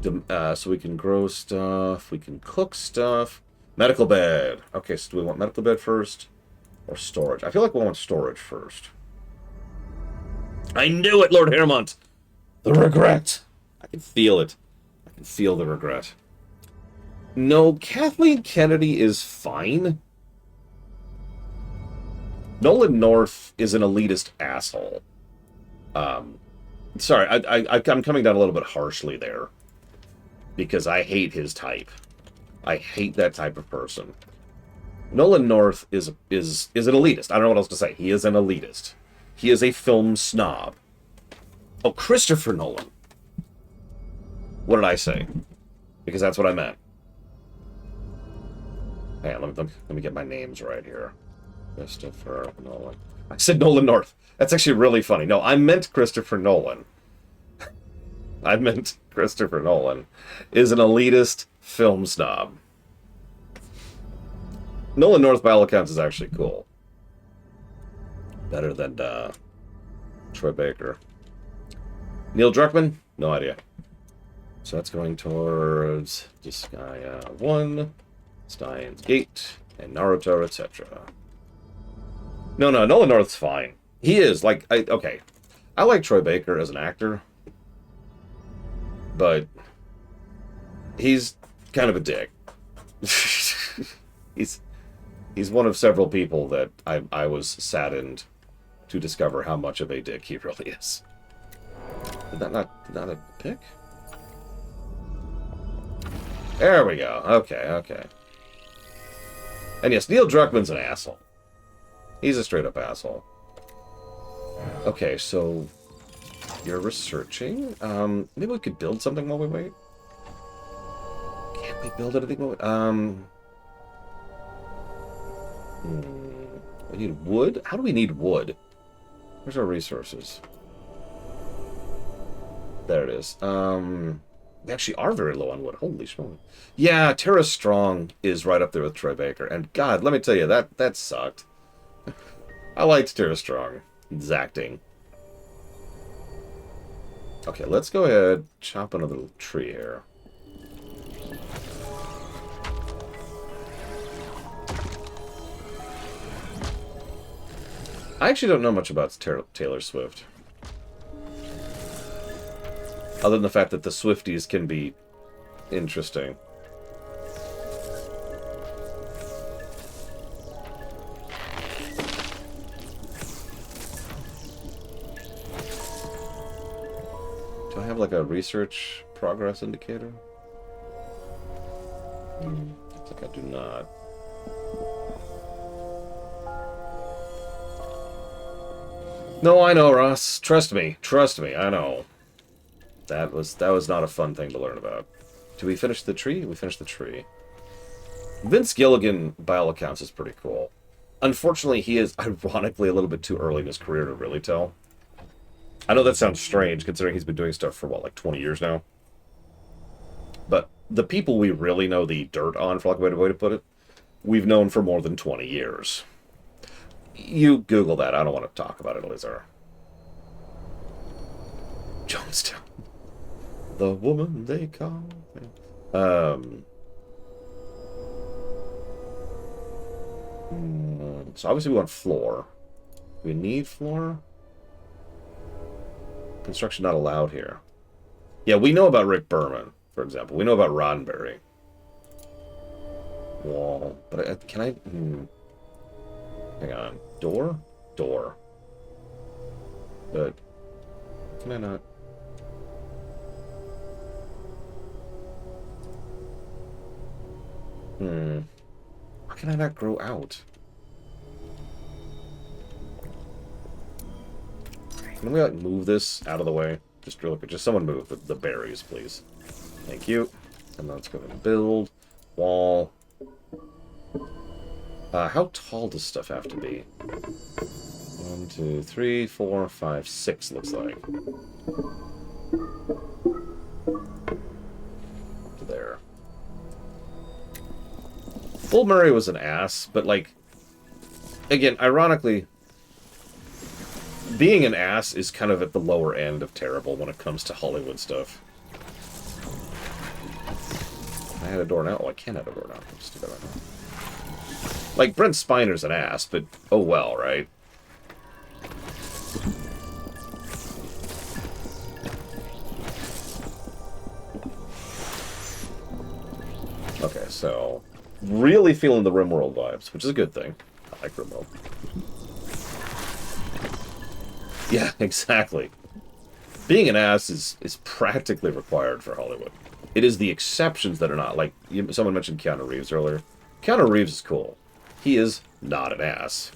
So we can grow stuff. We can cook stuff. Medical bed. Okay, so do we want medical bed first? Or storage? I feel like we want storage first. I knew it, Lord Hairmont! The regret! I can feel it. I can feel the regret. No, Kathleen Kennedy is fine. Nolan North is an elitist asshole. Sorry, I'm coming down a little bit harshly there. Because I hate his type. I hate that type of person. Nolan North is an elitist. I don't know what else to say. He is an elitist. He is a film snob. Oh, Christopher Nolan. What did I say? Because that's what I meant. Hang on, let me get my names right here. Christopher Nolan. I said Nolan North. That's actually really funny. No, I meant Christopher Nolan. I meant Christopher Nolan is an elitist film snob. Nolan North, by all accounts, is actually cool. Better than Troy Baker. Neil Druckmann? No idea. So that's going towards Disgaea 1, Steins Gate, and Naruto, etc. No, Nolan North's fine. He is, like, okay. I like Troy Baker as an actor, but he's kind of a dick. He's one of several people that I was saddened to discover how much of a dick he really is. Is that not a pick? There we go. Okay. And yes, Neil Druckmann's an asshole. He's a straight-up asshole. Okay, so you're researching. Maybe we could build something while we wait. Can't we build anything while we need wood? How do we need wood? Where's our resources? There it is. We actually are very low on wood. Holy shit. Yeah, Tara Strong is right up there with Troy Baker. And God, let me tell you, that sucked. I liked Tara Strong. Exacting. Okay, let's go ahead, chop another little tree here. I actually don't know much about Taylor Swift. Other than the fact that the Swifties can be interesting. Do I have like a research progress indicator? Looks like I do not. No, I know, Ross. Trust me, I know. That was not a fun thing to learn about. Did we finish the tree? We finished the tree. Vince Gilligan, by all accounts, is pretty cool. Unfortunately, he is, ironically, a little bit too early in his career to really tell. I know that sounds strange, considering he's been doing stuff for, what, like 20 years now? But the people we really know the dirt on, for lack of a better way to put it, we've known for more than 20 years. You Google that. I don't want to talk about it, Lizard. Jonestown. The woman they call me. So obviously we want floor. We need floor? Construction not allowed here. Yeah, we know about Rick Berman, for example. We know about Roddenberry. Wall. But can I... Hang on. Door? Door. But... Can I not... Why can I not grow out? Can we like move this out of the way? Just real quick. Just someone move the berries, please. Thank you. And let's go ahead and build. Wall. How tall does stuff have to be? 1, 2, 3, 4, 5, 6 looks like. There. Bill Murray was an ass, but like, again, ironically, being an ass is kind of at the lower end of terrible when it comes to Hollywood stuff. I had a door now. Oh, I can't have a door now. I'm stupid right now. Like, Brent Spiner's an ass, but oh well, right? Okay, so really feeling the RimWorld vibes, which is a good thing. I like RimWorld. Yeah, exactly. Being an ass is practically required for Hollywood. It is the exceptions that are not. Like, someone mentioned Keanu Reeves earlier. Keanu Reeves is cool. He is not an ass.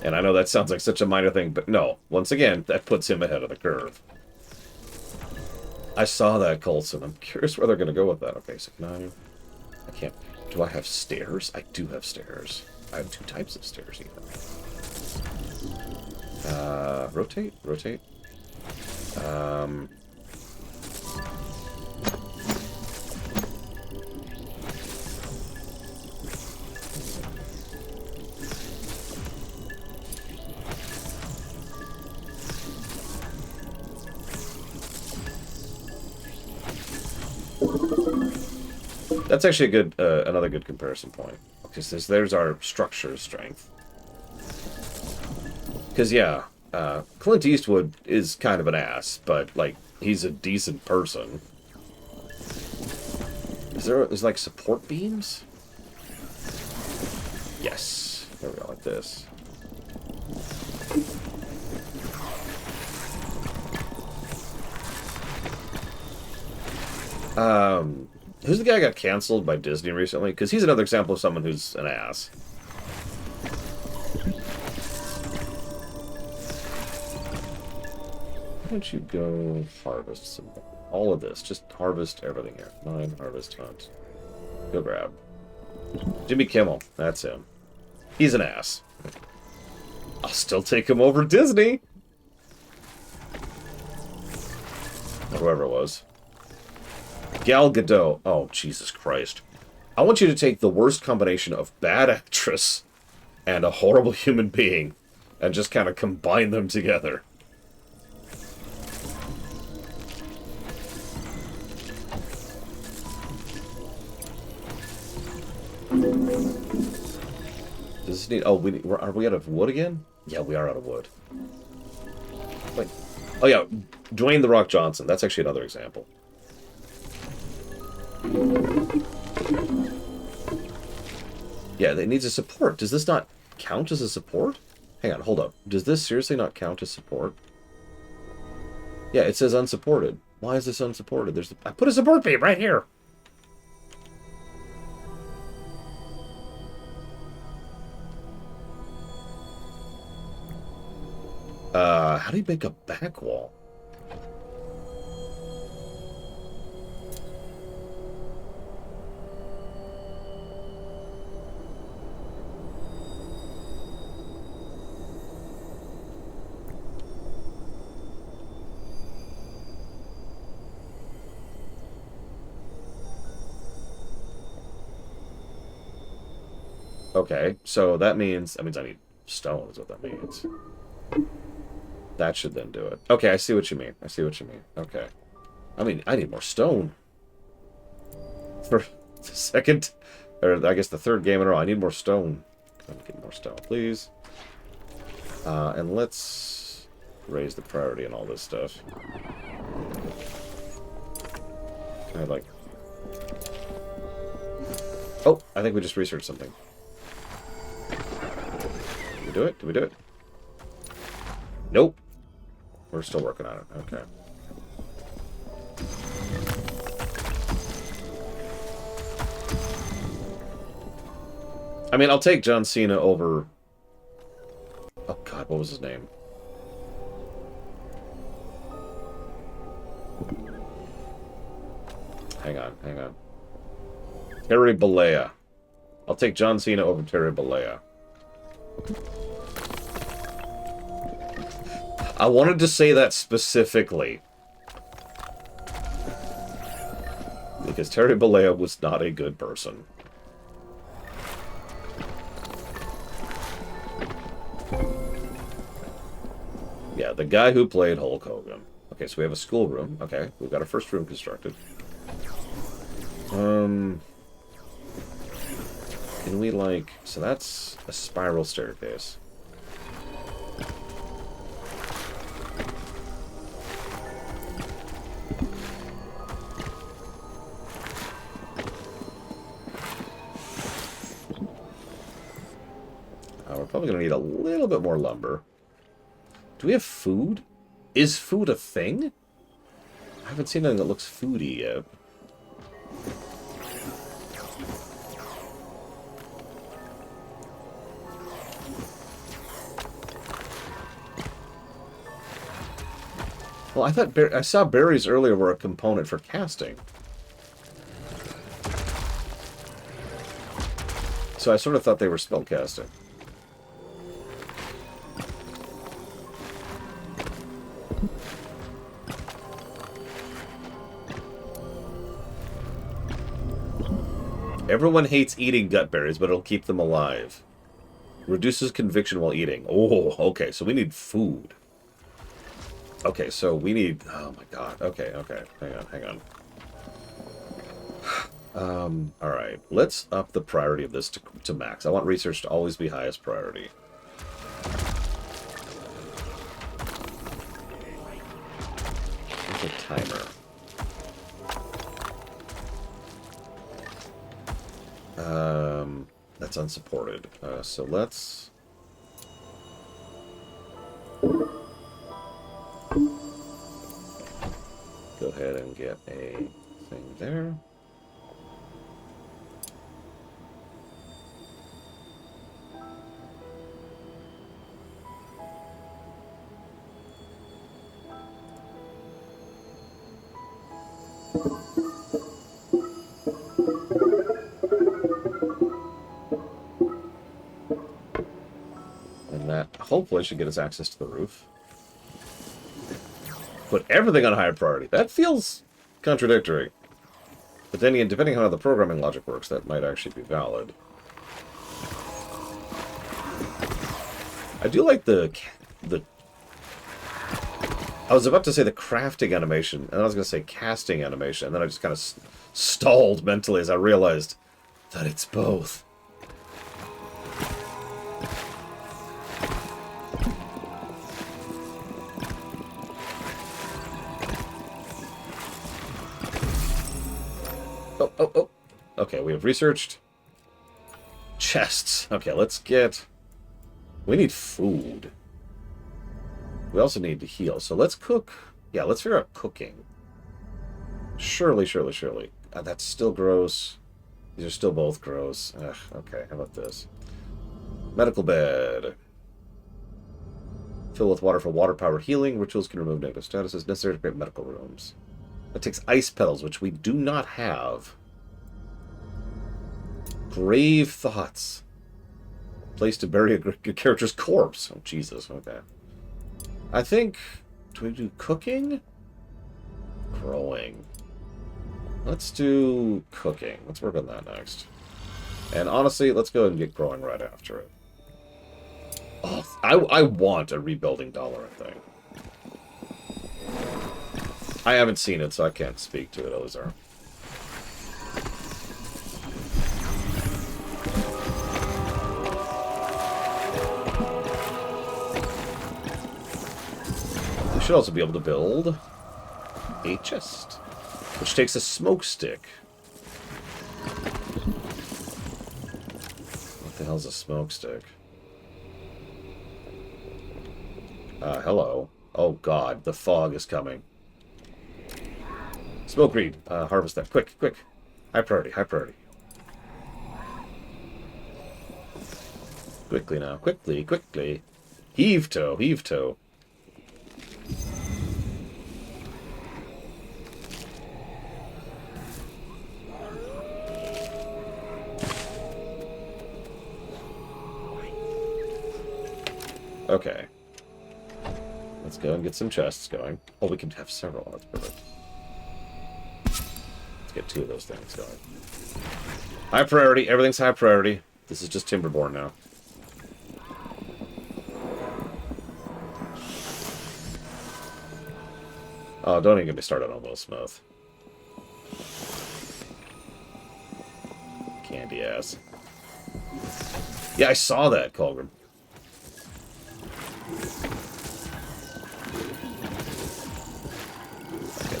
And I know that sounds like such a minor thing, but no. Once again, that puts him ahead of the curve. I saw that, Colson. I'm curious where they're going to go with that. Okay, so can I can't... Do I have stairs? I do have stairs. I have 2 types of stairs, even. Rotate? Rotate? That's actually a good, another good comparison point. Because there's our structure strength. Because, yeah, Clint Eastwood is kind of an ass, but, like, he's a decent person. Is like, support beams? Yes. There we go, like this. Who's the guy who got canceled by Disney recently? Because he's another example of someone who's an ass. Why don't you go harvest some... all of this. Just harvest everything here. Mine, harvest, hunt. Go grab. Jimmy Kimmel. That's him. He's an ass. I'll still take him over Disney. Or whoever it was. Gal Gadot. Oh, Jesus Christ. I want you to take the worst combination of bad actress and a horrible human being and just kind of combine them together. Does this need... oh, are we out of wood again? Yeah, we are out of wood. Wait. Oh, yeah. Dwayne "The Rock" Johnson. That's actually another example. Yeah, it needs a support. Does this not count as a support? Hang on, hold up. Does this seriously not count as support? Yeah, it says unsupported. Why is this unsupported? I put a support beam right here. How do you make a back wall? Okay, so that means I need stone is what that means. That should then do it. Okay, I see what you mean. I see what you mean. Okay. I need more stone. For the second, or I guess the third game in a row, I need more stone. Come on, get more stone, please. And let's raise the priority and all this stuff. I'd like... oh, I think we just researched something. Did we do it? Did we do it? Nope. We're still working on it. Okay. I mean, I'll take John Cena over... oh, God, what was his name? Hang on, hang on. Terry Bollea. I'll take John Cena over Terry Bollea. I wanted to say that specifically. Because Terry Bollea was not a good person. Yeah, the guy who played Hulk Hogan. Okay, so we have a schoolroom. Okay, we've got our first room constructed. Can we, like... so that's a spiral staircase. We're probably going to need a little bit more lumber. Do we have food? Is food a thing? I haven't seen anything that looks foody yet. Well, I thought I saw berries earlier were a component for casting. So I sort of thought they were spell casting. Everyone hates eating gut berries, but it'll keep them alive. Reduces conviction while eating. Oh, okay, so we need food. Okay, so we need... Oh my god. Okay. Hang on. Alright. Let's up the priority of this to max. I want research to always be highest priority. There's a timer. That's unsupported. So let's... Go ahead and get a thing there. And that hopefully should get us access to the roof. Put everything on high priority. That feels contradictory. But then again, depending on how the programming logic works, that might actually be valid. I do like the I was about to say the crafting animation, and I was going to say casting animation, and then I just kind of stalled mentally as I realized that it's both. Oh. Okay, we have researched. Chests. Okay, let's get... We need food. We also need to heal. So let's cook. Yeah, let's figure out cooking. Surely. That's still gross. These are still both gross. Ugh, okay, how about this? Medical bed. Fill with water for water-powered healing. Rituals can remove negative statuses. Necessary to create medical rooms. That takes ice petals, which we do not have. Grave thoughts. Place to bury a character's corpse. Oh, Jesus. Okay. I think... Do we do cooking? Growing. Let's do cooking. Let's work on that next. And honestly, let's go ahead and get growing right after it. Oh, I want a rebuilding dollar thing. I haven't seen it, so I can't speak to it, Ozar. We should also be able to build a chest, which takes a smoke stick. What the hell's a smoke stick? Hello. Oh god, the fog is coming. Smoke reed. Harvest that. Quick. High priority. Quickly now. Quickly. Heave toe. Okay. Let's go and get some chests going. Oh, we can have several. That's perfect. Let's get 2 of those things going. High priority. Everything's high priority. This is just Timberborn now. Oh, don't even get me started on Will Smith. Candy ass. Yeah, I saw that, Colgrim.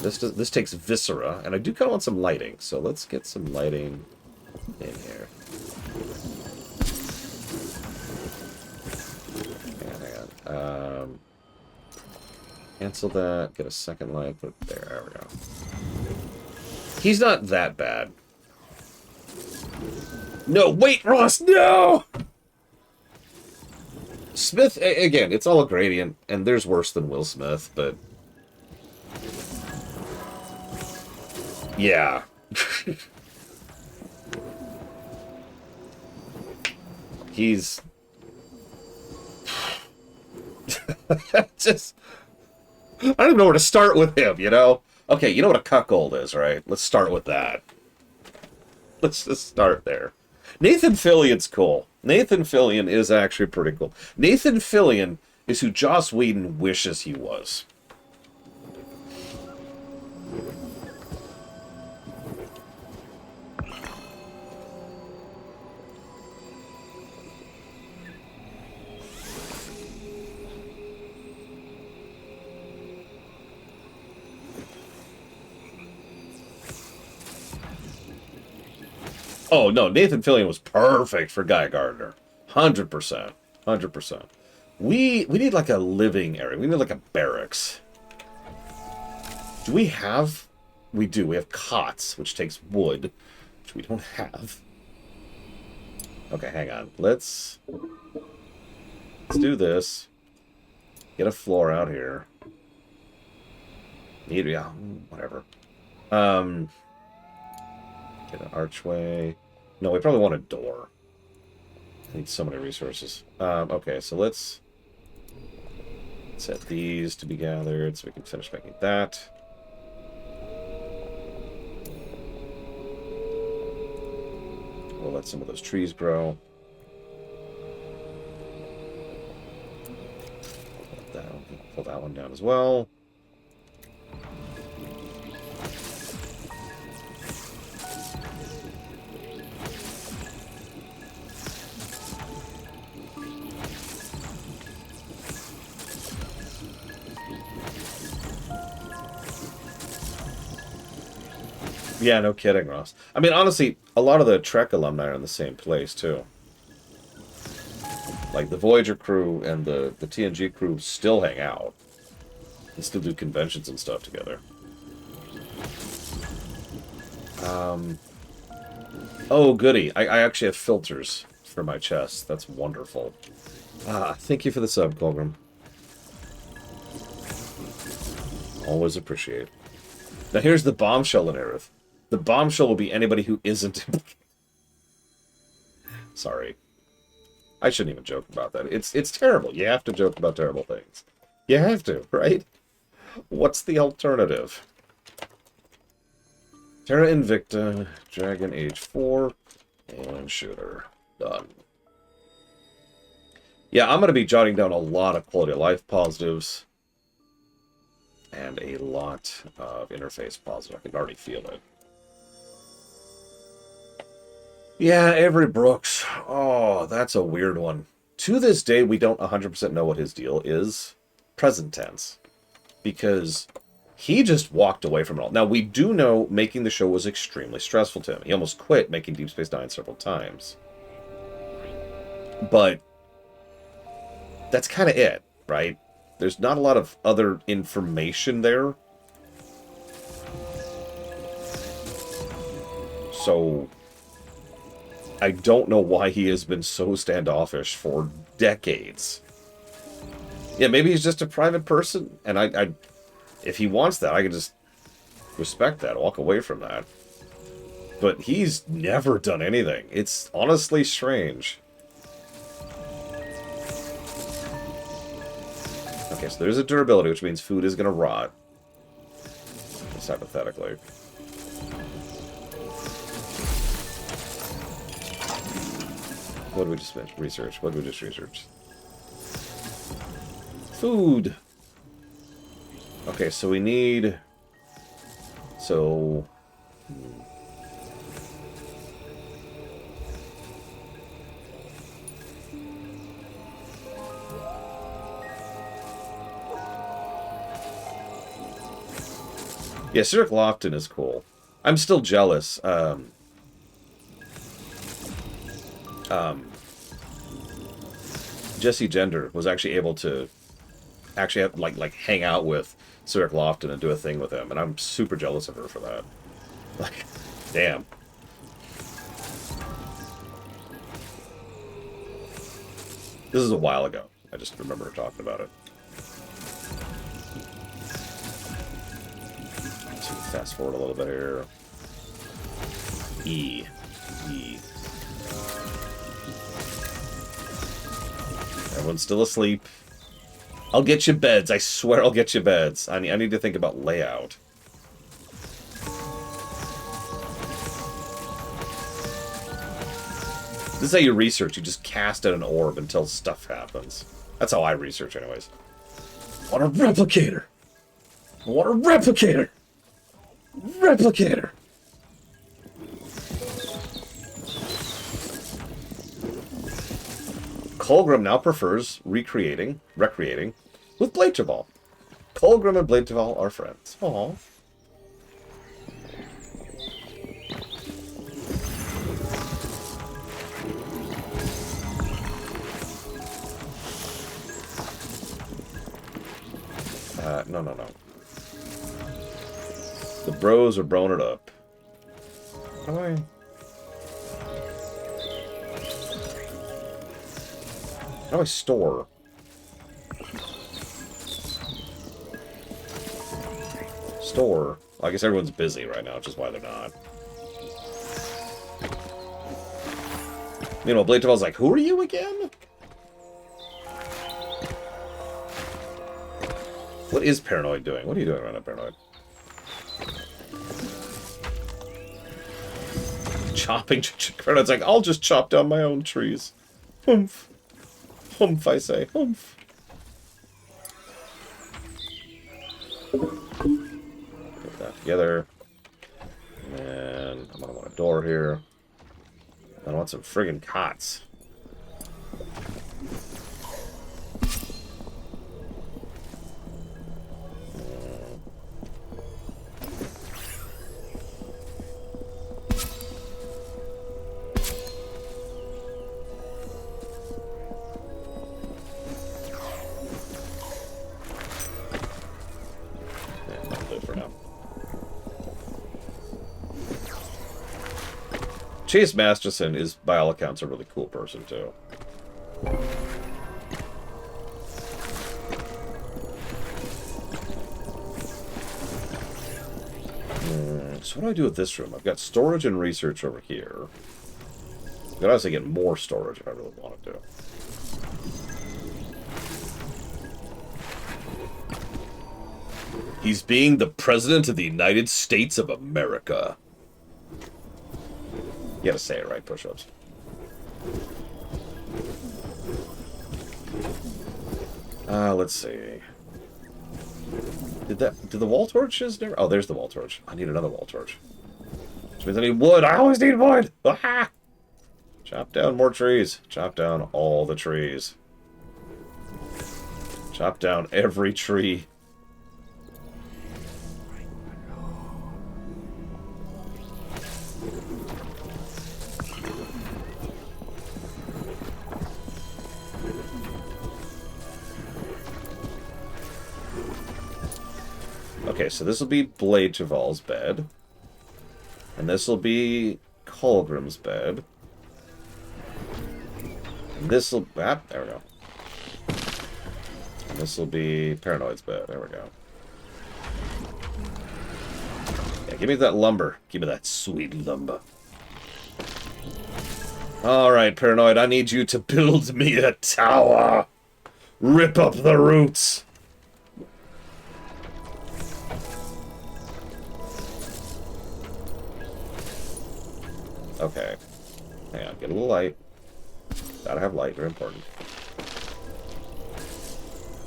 This takes viscera, and I do kind of want some lighting, so let's get some lighting in here. Hang on. Cancel that, get a second light, put it there, there we go. He's not that bad. No, wait, Ross, no! Smith, again, it's all a gradient, and there's worse than Will Smith, but... Yeah. He's... just... I don't even know where to start with him, you know? Okay, you know what a cuckold is, right? Let's start with that. Let's just start there. Nathan Fillion's cool. Nathan Fillion is actually pretty cool. Nathan Fillion is who Joss Whedon wishes he was. Oh, no, Nathan Fillion was perfect for Guy Gardner. 100%. 100%. We need like a living area. We need like a barracks. Do we have... We do. We have cots, which takes wood, which we don't have. Okay, hang on. Let's do this. Get a floor out here. Need, yeah, whatever. Get an archway. No, we probably want a door. I need so many resources. Okay, so let's set these to be gathered so we can finish making that. We'll let some of those trees grow. Pull that one down as well. Yeah, no kidding, Ross. I mean, honestly, a lot of the Trek alumni are in the same place, too. Like, the Voyager crew and the TNG crew still hang out. And still do conventions and stuff together. Oh, goody. I actually have filters for my chest. That's wonderful. Thank you for the sub, Colgrim. Always appreciate. Now, here's the bombshell in Aerith. The bombshell will be anybody who isn't. Sorry. I shouldn't even joke about that. It's terrible. You have to joke about terrible things. You have to, right? What's the alternative? Terra Invicta, Dragon Age 4, and Shooter. Done. Yeah, I'm going to be jotting down a lot of quality of life positives. And a lot of interface positives. I can already feel it. Yeah, Avery Brooks. Oh, that's a weird one. To this day, we don't 100% know what his deal is. Present tense. Because he just walked away from it all. Now, we do know making the show was extremely stressful to him. He almost quit making Deep Space Nine several times. But that's kind of it, right? There's not a lot of other information there. So I don't know why he has been so standoffish for decades. Yeah, maybe he's just a private person, and I if he wants that, I can just respect that, walk away from that. But he's never done anything. It's honestly strange. Okay, so there's a durability, which means food is going to rot. Just hypothetically. What did we just research? What did we just research? Food! Okay, so we need... So... Yeah, Cedric Lofton is cool. I'm still jealous. Jesse Gender was actually able to actually have, like hang out with Cedric Lofton and do a thing with him, and I'm super jealous of her for that. Like, damn. This is a while ago. I just remember her talking about it. fast forward a little bit here. E. E. Everyone's still asleep. I'll get you beds. I swear I'll get you beds. I need to think about layout. This is how you research. You just cast at an orb until stuff happens. That's how I research anyways. I want a replicator! I want a replicator! Replicator! Colgrim now prefers recreating with Bladeteval. Colgrim and Bladeteval are friends. Aww. No. The bros are broing it up. How do I... How do I store? Store? Well, I guess everyone's busy right now, which is why they're not. Meanwhile, Bladeteval's like, who are you again? What is Paranoid doing? What are you doing right now, Paranoid? Chopping. Paranoid's like, I'll just chop down my own trees. Humph. Humph, I say. Humph. Put that together. And I'm gonna want a door here. I want some friggin' cots. Chase Masterson is, by all accounts, a really cool person, too. So what do I do with this room? I've got storage and research over here. I could also get more storage if I really wanted to. He's being the President of the United States of America. You gotta say it right, push-ups. Let's see. Did the wall torches never... Oh, there's the wall torch. I need another wall torch. Which means I need wood. I always need wood! Ah! Chop down more trees. Chop down all the trees. Chop down every tree. Okay, so this will be Bladeteval's bed. And this will be Colgrim's bed. And this will... Ah, there we go. And this will be Paranoid's bed. There we go. Yeah, give me that lumber. Give me that sweet lumber. Alright, Paranoid, I need you to build me a tower. Rip up the roots. Okay. Hang on, get a little light. Gotta have light, very important.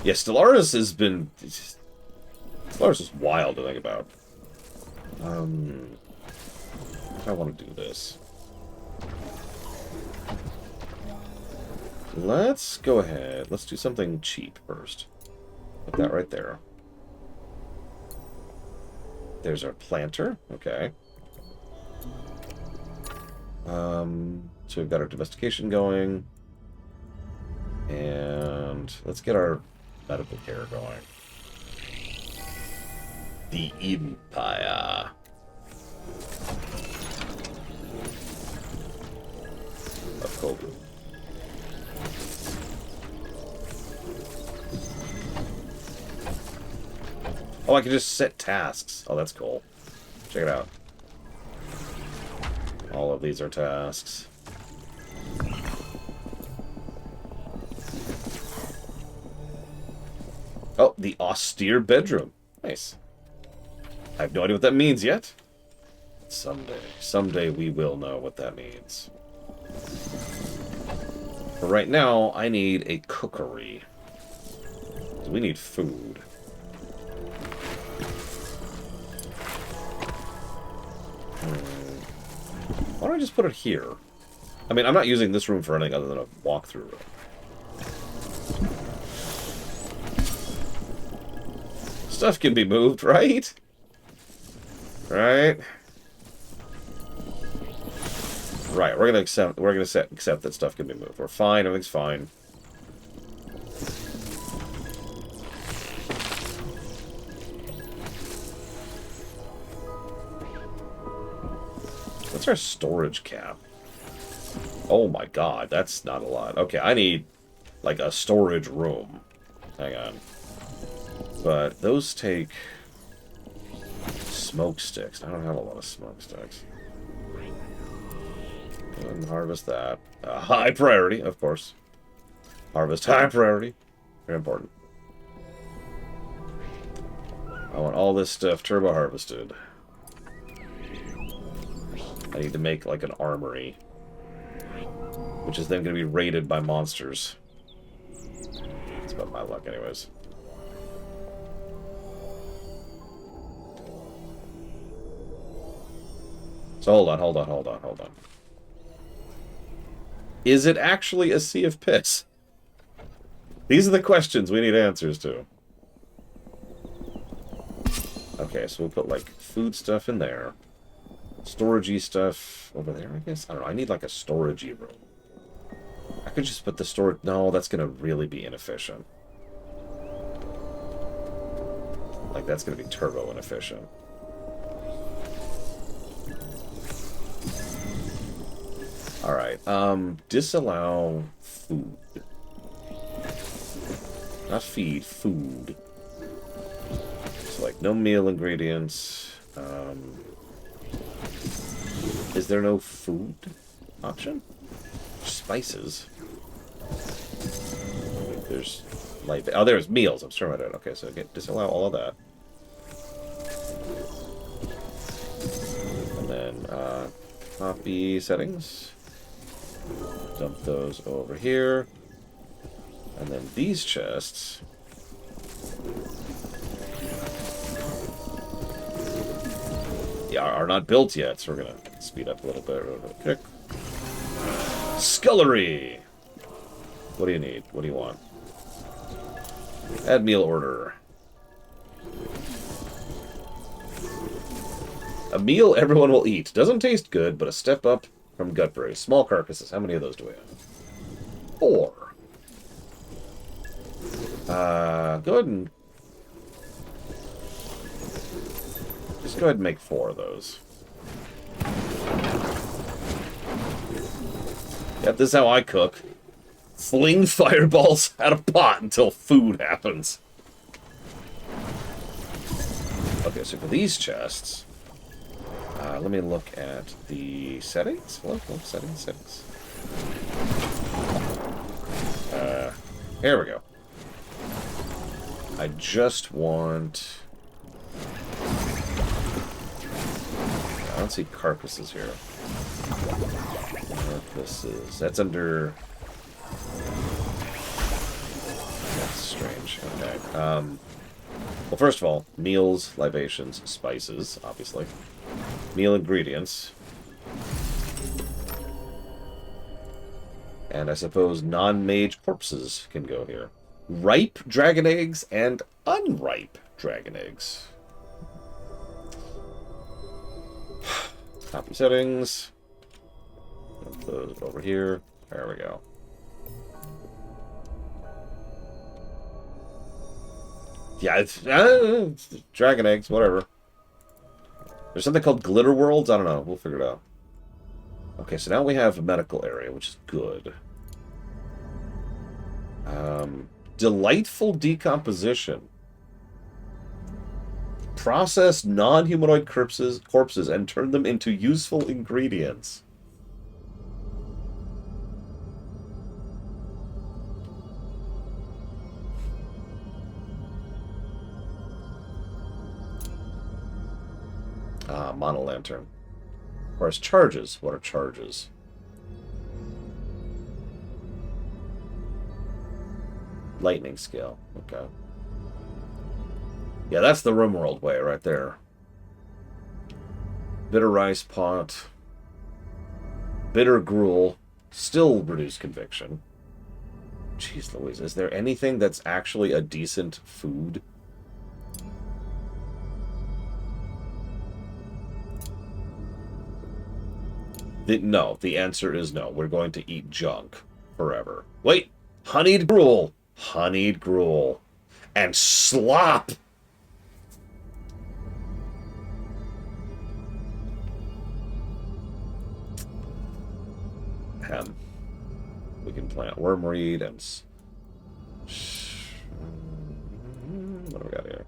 Yeah, Stellaris has been... Stellaris is wild to think about. I want to do this. Let's go ahead. Let's do something cheap first. Put that right there. There's our planter. Okay. So we've got our domestication going. And let's get our medical care going. The Empire. Of Cobra. Oh, I can just set tasks. Oh, that's cool. Check it out. All of these are tasks. Oh, the austere bedroom. Nice. I have no idea what that means yet. Someday we will know what that means. But right now, I need a cookery. We need food. Why don't I just put it here? I mean, I'm not using this room for anything other than a walkthrough room. Stuff can be moved, right? Right? Right, we're gonna accept that stuff can be moved. We're fine, everything's fine. What's our storage cap? Oh my god, that's not a lot. Okay, I need like a storage room. Hang on. But those take smoke sticks. I don't have a lot of smoke sticks. And harvest that. High priority, of course. Harvest high priority. Very important. I want all this stuff turbo harvested. I need to make like an armory, which is then going to be raided by monsters. That's about my luck anyways. So hold on. Is it actually a sea of piss? These are the questions we need answers to. Okay, so we'll put like food stuff in there. Storagey stuff over there, I guess? I don't know, I need like a storagey room. I could just put the storage... No, that's gonna really be inefficient. Like, that's gonna be turbo inefficient. Alright, disallow food. Not feed, food. So, like, no meal ingredients. Is there no food option? Spices. There's, like, oh, there's meals. I'm sure about it. Okay, so disallow all of that. And then, copy settings. Dump those over here. And then these chests. Yeah, are not built yet, so we're gonna speed up a little bit real quick. Scullery! What do you need? What do you want? Add meal order. A meal everyone will eat. Doesn't taste good, but a step up from Gutberry. Small carcasses. How many of those do we have? 4. Go ahead and... Just go ahead and make 4 of those. Yep, this is how I cook. Fling fireballs out of pot until food happens. Okay, so for these chests... let me look at the settings. Look, settings. Here we go. I just want... I don't see carcasses here. Carcasses. That's under... That's strange. Okay. Well, first of all, meals, libations, spices, obviously. Meal ingredients. And I suppose non-mage corpses can go here. Ripe dragon eggs and unripe dragon eggs. Copy settings. Put those over here. There we go. Yeah, it's dragon eggs, whatever. There's something called Glitter Worlds? I don't know. We'll figure it out. Okay, so now we have a medical area, which is good. Delightful decomposition. process non-humanoid corpses and turn them into useful ingredients. Monolantern. Of course, charges. What are charges? Lightning scale. Okay. Yeah, that's the RimWorld way right there. Bitter rice pot. Bitter gruel. Still reduce conviction. Jeez Louise, is there anything that's actually a decent food? No, the answer is no. We're going to eat junk forever. Wait! Honeyed gruel! Honeyed gruel. And slop! We can plant wormweed and... What do we got here?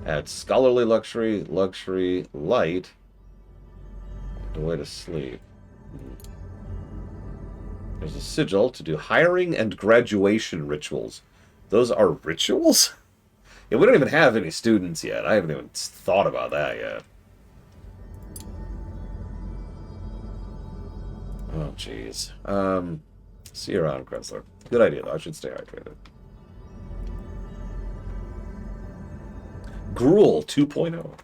Add scholarly luxury, luxury, light, and a way to sleep. There's a sigil to do hiring and graduation rituals. Those are rituals? Yeah, we don't even have any students yet. I haven't even thought about that yet. Oh, jeez. See you around, Kressler. Good idea, though. I should stay hydrated. Gruel 2.0.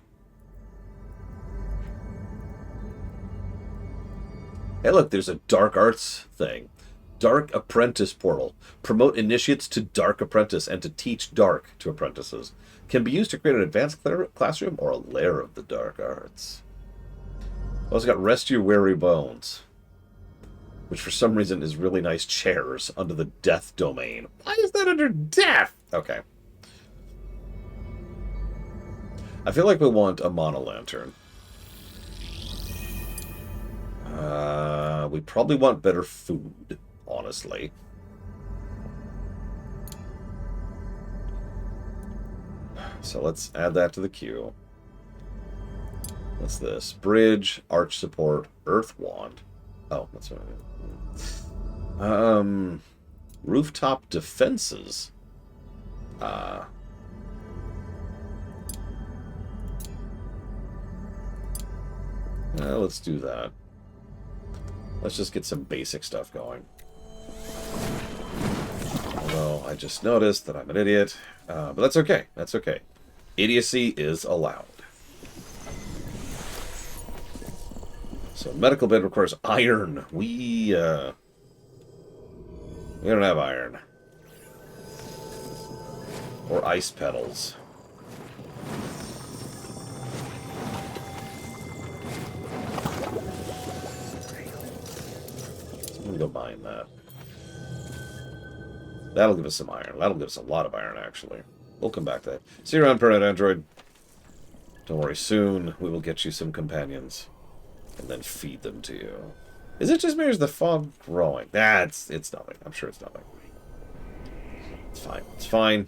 Hey, look, there's a dark arts thing. Dark Apprentice Portal. Promote initiates to Dark Apprentice and to teach Dark to apprentices. Can be used to create an advanced classroom or a lair of the dark arts. Also got Rest Your Weary Bones, which for some reason is really nice chairs under the death domain. Why is that under death? Okay. I feel like we want a monolantern. We probably want better food, honestly. So let's add that to the queue. What's this? Bridge, arch support, earth wand. Oh, that's what I mean. Rooftop defenses. Let's do that. Let's just get some basic stuff going. Although I just noticed that I'm an idiot. But that's okay. That's okay. Idiocy is allowed. So medical bed requires iron. We don't have iron. Or ice petals. I'm gonna go mine that. That'll give us some iron. That'll give us a lot of iron, actually. We'll come back to that. See you around, Permanent Android. Don't worry, soon we will get you some companions. And then feed them to you. Is it just me or is the fog growing? Nah, it's nothing. I'm sure it's nothing. It's fine. It's fine.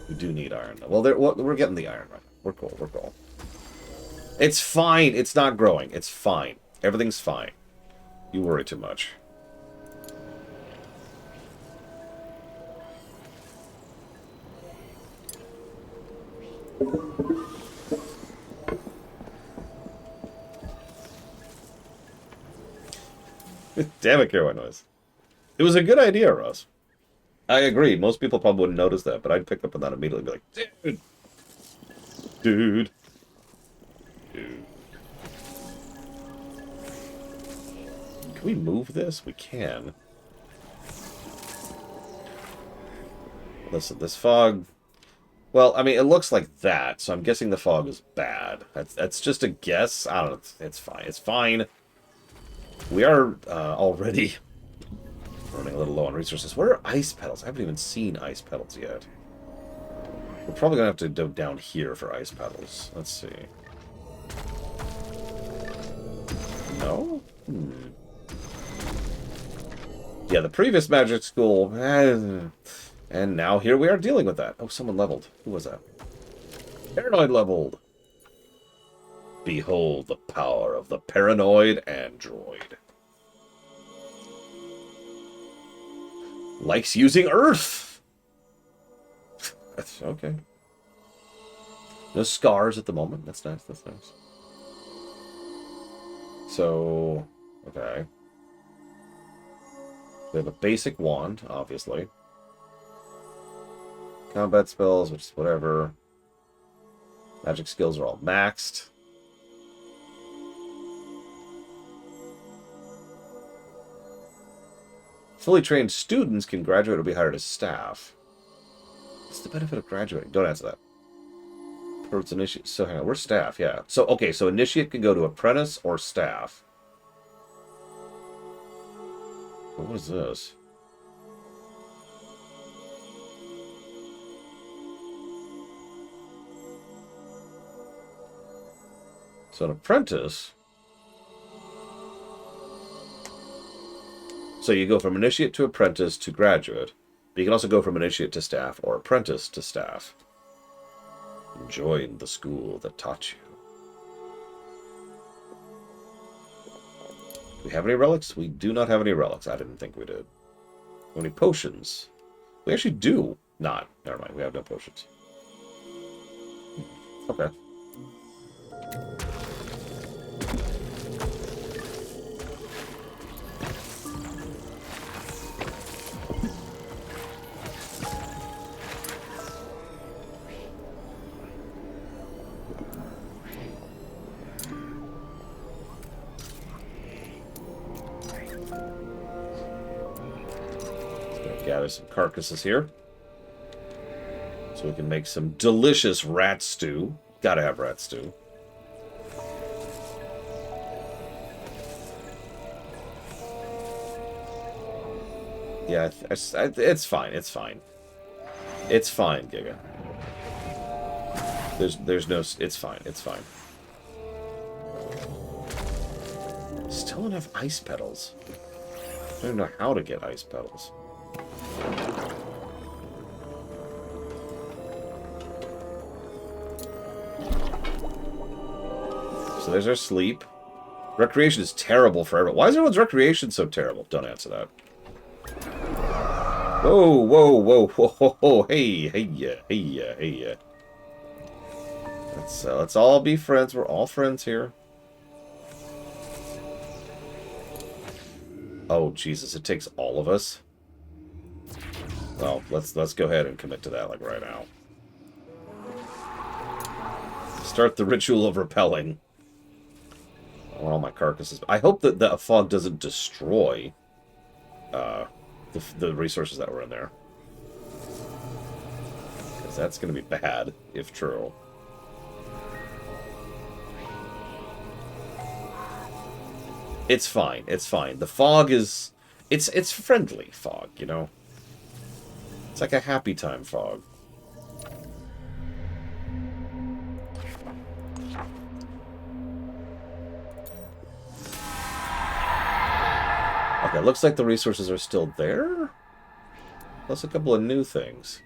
We do need iron. Well, we're getting the iron right. We're cool. We're cool. It's fine. It's not growing. It's fine. Everything's fine. You worry too much. Damn it, Care Noise. It was a good idea, Ross. I agree. Most people probably wouldn't notice that, but I'd pick up on that immediately and be like, Dude. Can we move this? We can. Listen, this fog... Well, I mean, it looks like that, so I'm guessing the fog is bad. That's just a guess. I don't know. It's fine. It's fine. We are already running a little low on resources. Where are ice petals? I haven't even seen ice petals yet. We're probably gonna have to go down here for ice petals. Let's see. No? Yeah, the previous magic school. And now here we are dealing with that. Oh, someone leveled. Who was that? Paranoid leveled. Behold the power of the paranoid android. Likes using Earth. That's okay. No scars at the moment. That's nice. That's nice. So, okay. We have a basic wand, obviously. Combat spells, which is whatever. Magic skills are all maxed. Fully trained students can graduate or be hired as staff. What's the benefit of graduating? Don't answer that. It's initiate. So hang on, we're staff, yeah. So okay, so initiate can go to apprentice or staff. What is this? So an apprentice. So you go from initiate to apprentice to graduate. But you can also go from initiate to staff or apprentice to staff. Join the school that taught you. Do we have any relics? We do not have any relics. I didn't think we did. Any potions? We actually do not. Never mind. We have no potions. Okay. Gather some carcasses here. So we can make some delicious rat stew. Gotta have rat stew. Yeah, it's fine. It's fine. It's fine, Giga. There's no... It's fine. It's fine. Still enough ice petals. I don't know how to get ice petals. So there's our sleep. Recreation is terrible for everyone. Why is everyone's recreation so terrible? Don't answer that. Whoa, whoa, whoa, whoa, whoa, whoa. Hey, hey, hey, hey. Let's all be friends. We're all friends here. Oh, Jesus, it takes all of us. Well, let's go ahead and commit to that, like, right now. Start the ritual of repelling. I want all my carcasses. I hope that the fog doesn't destroy the resources that were in there. Because that's going to be bad, if true. It's fine. It's fine. The fog is... It's friendly fog, you know? It's like a happy time fog. Okay, looks like the resources are still there. Plus a couple of new things.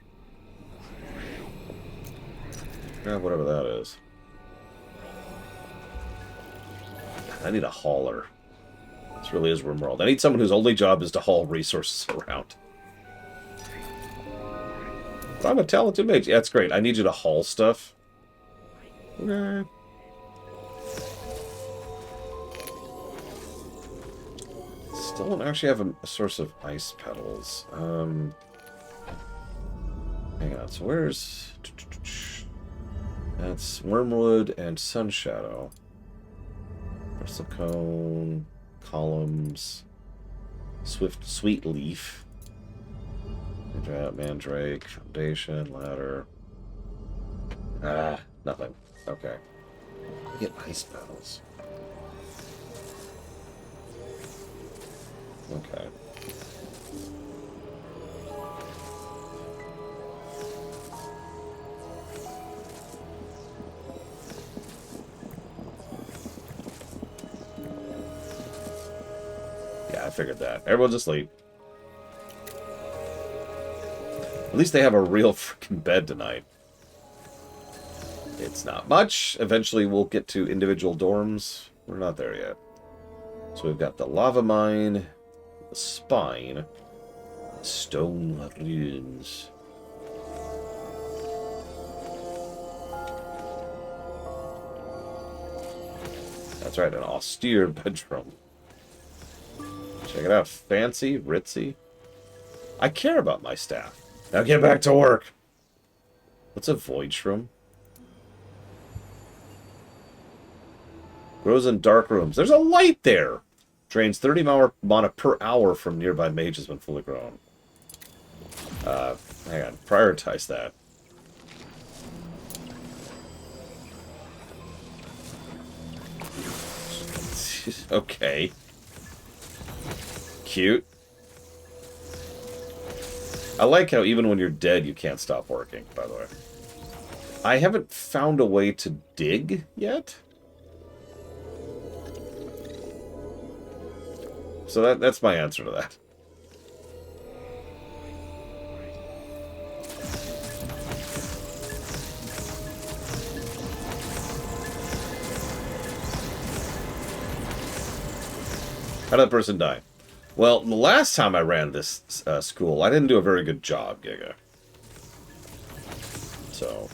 Yeah, whatever that is. I need a hauler. This really is RimWorld. I need someone whose only job is to haul resources around. I'm a talented mage. Yeah, that's great. I need you to haul stuff. Okay. Still don't actually have a source of ice petals. Hang on. So where's... That's Wormwood and Sunshadow. Bristlecone, Columns, Sweet Leaf. Mandrake, Foundation, Ladder. Ah, nothing. Okay. Get ice petals. Okay. Yeah, I figured that. Everyone's asleep. At least they have a real freaking bed tonight. It's not much. Eventually we'll get to individual dorms. We're not there yet. So we've got the lava mine, the spine, stone ruins. That's right, an austere bedroom. Check it out. Fancy, ritzy. I care about my staff. Now get back to work. What's a void shroom? Grows in dark rooms. There's a light there. Drains 30 mana per hour from nearby mages when fully grown. Hang on. Prioritize that. Okay. Cute. I like how even when you're dead, you can't stop working, by the way. I haven't found a way to dig yet. So that's my answer to that. How did that person die? Well, the last time I ran this school, I didn't do a very good job, Giga. So...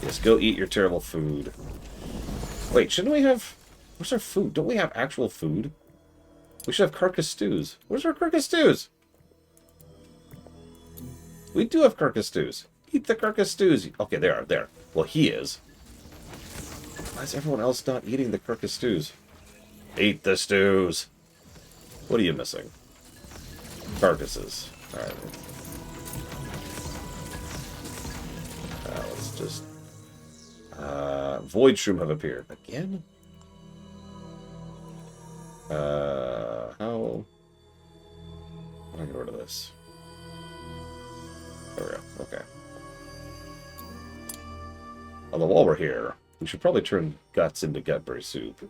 yes, go eat your terrible food. Wait, shouldn't we have... where's our food? Don't we have actual food? We should have carcass stews. Where's our carcass stews? We do have carcass stews. Eat the carcass stews. Okay, they are there. Well, he is. Why is everyone else not eating the carcass stews? Eat the stews. What are you missing? Carcasses. Alright. Let's just... void shroom have appeared. Again? How... I'm gonna get rid of this. There we go. Okay. Although while we're here, we should probably turn guts into gutberry soup.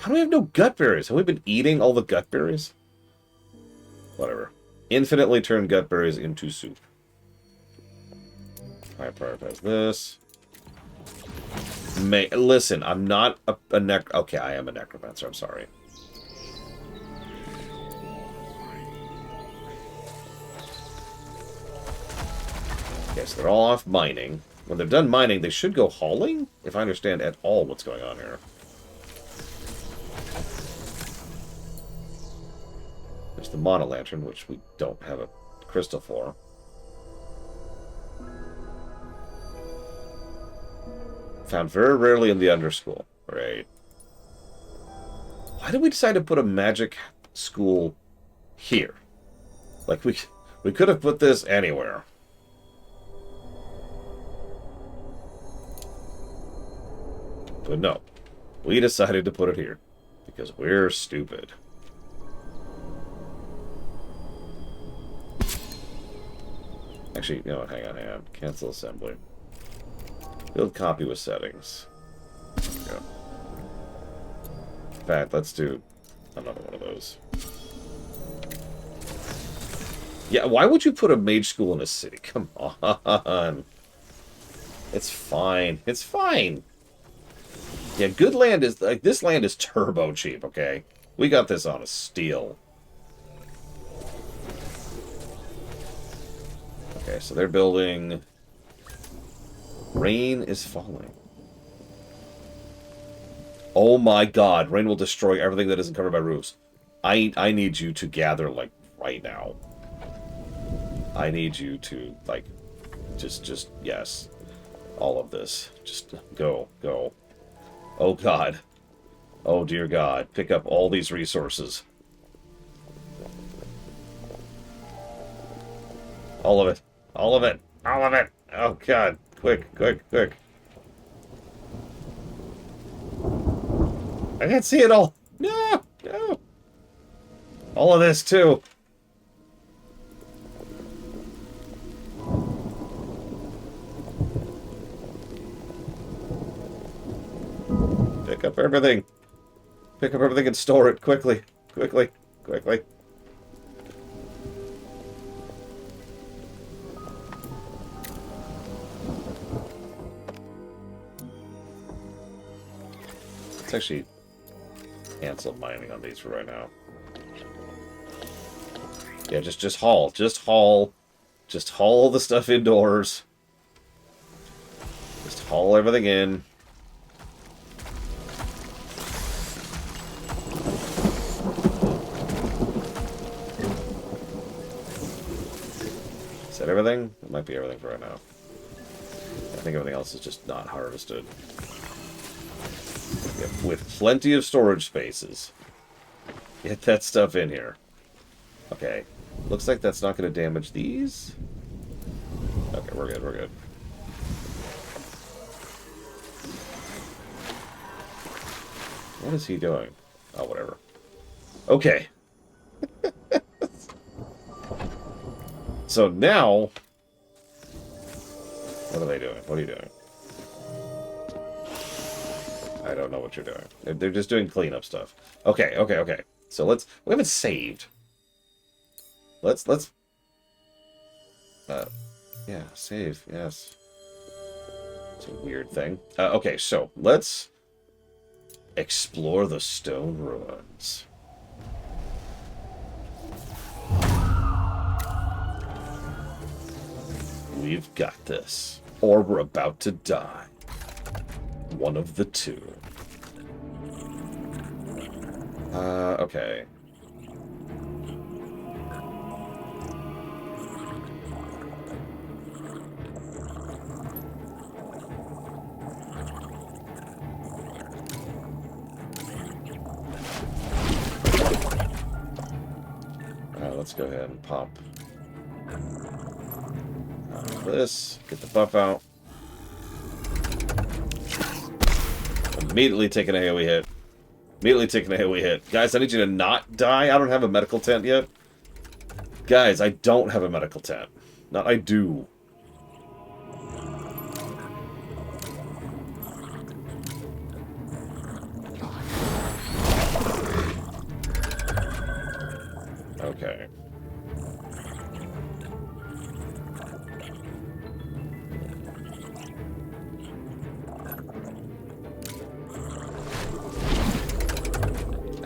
How do we have no gutberries? Have we been eating all the gutberries? Whatever. Infinitely turn gutberries into soup. I prioritize this. Listen, I'm not a okay, I am a necromancer, I'm sorry. Okay, so they're all off mining. When they're done mining, they should go hauling, if I understand at all what's going on here. There's the Mana Lantern, which we don't have a crystal for. Found very rarely in the underschool. Right. Why did we decide to put a magic school here? Like, we could have put this anywhere. But no. We decided to put it here. Because we're stupid. Actually, you know what? Hang on. Cancel assembly. Build copy with settings. There we go. In fact, let's do another one of those. Yeah, why would you put a mage school in a city? Come on. It's fine. It's fine. Yeah, good land is... like, this land is turbo cheap, okay? We got this on a steal. Okay, so they're building... Rain is falling. Oh my god, rain will destroy everything that isn't covered by roofs. I need you to gather, like, right now. I need you to, like, just, yes. All of this. Just go. Oh god. Oh dear god. Pick up all these resources. All of it. All of it. All of it. Oh god. Quick. I can't see it all. No. All of this too. Pick Pick up everything. Pick up everything and store it quickly. Quickly. Quickly. Let's actually cancel mining on these for right now. Yeah, just haul. Just haul. Just haul the stuff indoors. Just haul everything in. Is that everything? It might be everything for right now. I think everything else is just not harvested. Yep, with plenty of storage spaces. Get that stuff in here. Okay. Looks like that's not going to damage these. Okay, we're good, we're good. What is he doing? Oh, whatever. Okay. So now... What are they doing? What are you doing? I don't know what you're doing. They're just doing cleanup stuff. Okay, okay, okay. So let's... We haven't saved. Let's... Yeah, save. Yes. It's a weird thing. Okay, so let's explore the stone ruins. We've got this. Or we're about to die. One of the two. Okay. Let's go ahead and pop this. Get the buff out. Immediately take an AoE hit. Immediately take an AoE hit. Guys, I need you to not die. I don't have a medical tent yet. Guys, I don't have a medical tent. Not I do. Okay.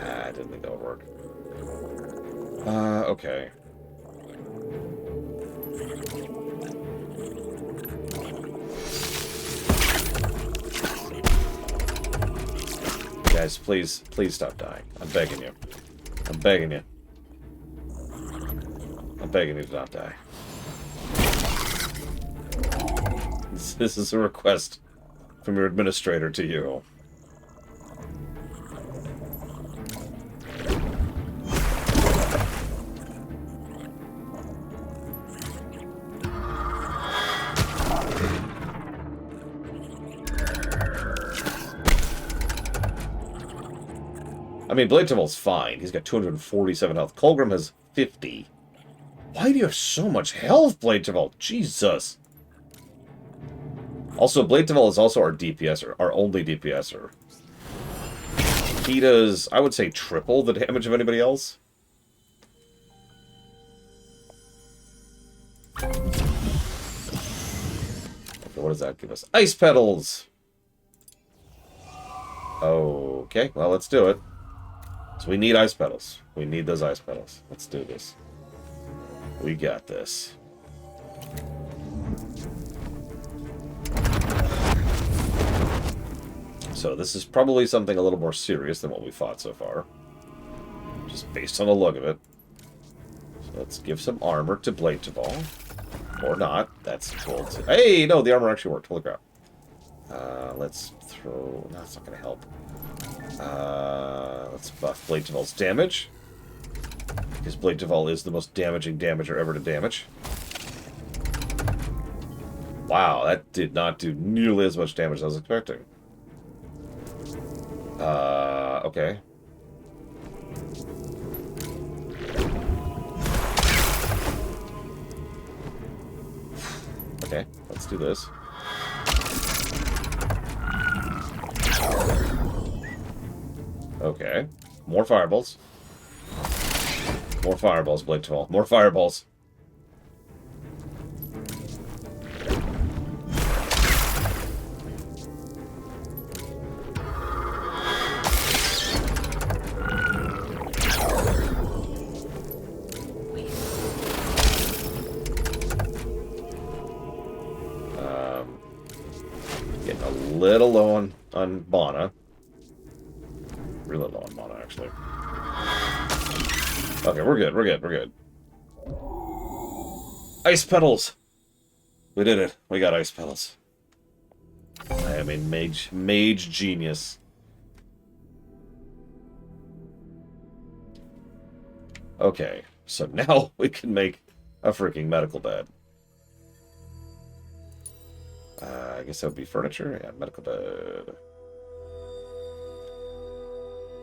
I didn't think that would work. Okay. Guys, please stop dying. I'm begging you. I'm begging you. I'm begging you to not die. This is a request from your administrator to you. I mean, Blade Devil's fine. He's got 247 health. Colgrim has 50. Why do you have so much health, Blade Devil? Jesus. Also, Blade Devil is also our DPSer, our only DPSer. He does, I would say, triple the damage of anybody else. Okay, what does that give us? Ice Petals! Okay, well, let's do it. So we need Ice Petals. We need those Ice Petals. Let's do this. We got this. So this is probably something a little more serious than what we fought so far. Just based on the look of it. So let's give some armor to Blade Deval. Or not. That's cool too. Hey, no, the armor actually worked. Holy crap. Let's throw... No, that's not going to help. Let's buff Blade Deval's damage. Because Blade Deval is the most damaging damager ever to damage. Wow, that did not do nearly as much damage as I was expecting. Okay. Okay, let's do this. Okay. More fireballs. More fireballs, Blade 12. More fireballs. Getting a little low on mana. Really low on mana, actually. Okay, we're good, we're good, we're good. Ice petals! We did it. We got ice petals. I am a mage genius. Okay, so now we can make a freaking medical bed. I guess that would be furniture. Yeah, medical bed.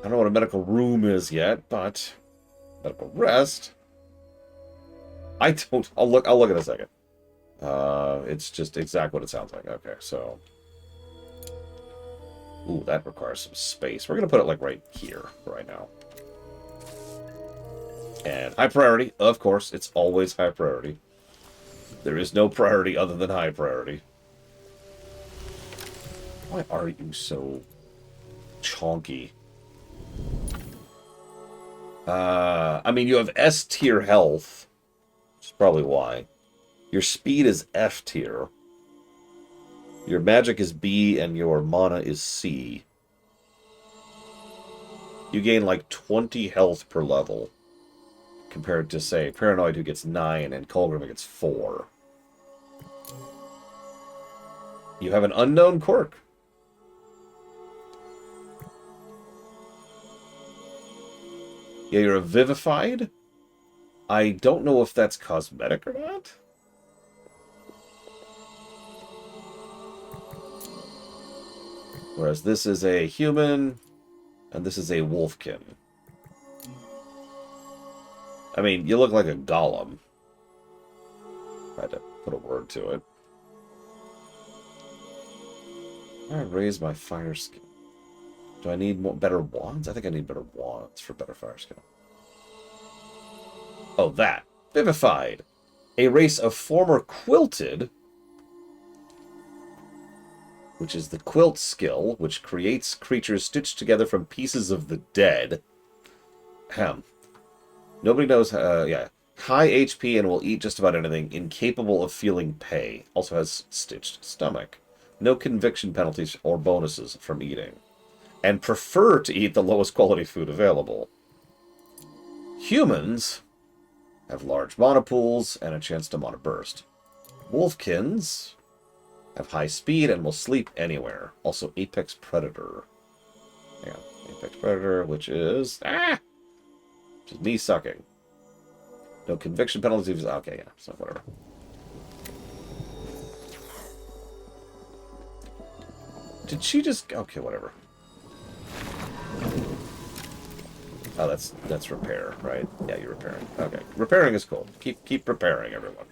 I don't know what a medical room is yet, but medical rest. I don't. I'll look in a second. It's just exactly what it sounds like. Okay, so. Ooh, that requires some space. We're gonna put it like right here, right now. And high priority, of course. It's always high priority. There is no priority other than high priority. Why are you so chonky? I mean, you have S tier health, which is probably why. Your speed is F tier. Your magic is B, and your mana is C. You gain like 20 health per level, compared to, say, Paranoid, who gets 9, and Colgrim, who gets 4. You have an unknown quirk. Yeah, you're a Vivified. I don't know if that's cosmetic or not. Whereas this is a human, and this is a wolfkin. I mean, you look like a golem. I had to put a word to it. I raise my fire skill. Do I need better wands? I think I need better wands for better fire skill. Oh, that. Vivified. A race of former quilted, which is the quilt skill, which creates creatures stitched together from pieces of the dead. Ahem. Nobody knows, yeah. High HP and will eat just about anything. Incapable of feeling pay. Also has stitched stomach. No conviction penalties or bonuses from eating. And prefer to eat the lowest quality food available. Humans have large mana pools and a chance to mana burst. Wolfkins have high speed and will sleep anywhere. Also Apex Predator. Yeah, Apex Predator, which is... Which is knee sucking. No conviction penalties. Okay, yeah, so whatever. Did she just... Okay, whatever. Oh, that's repair, right? Yeah, you're repairing. Okay. Repairing is cool. Keep repairing, everyone.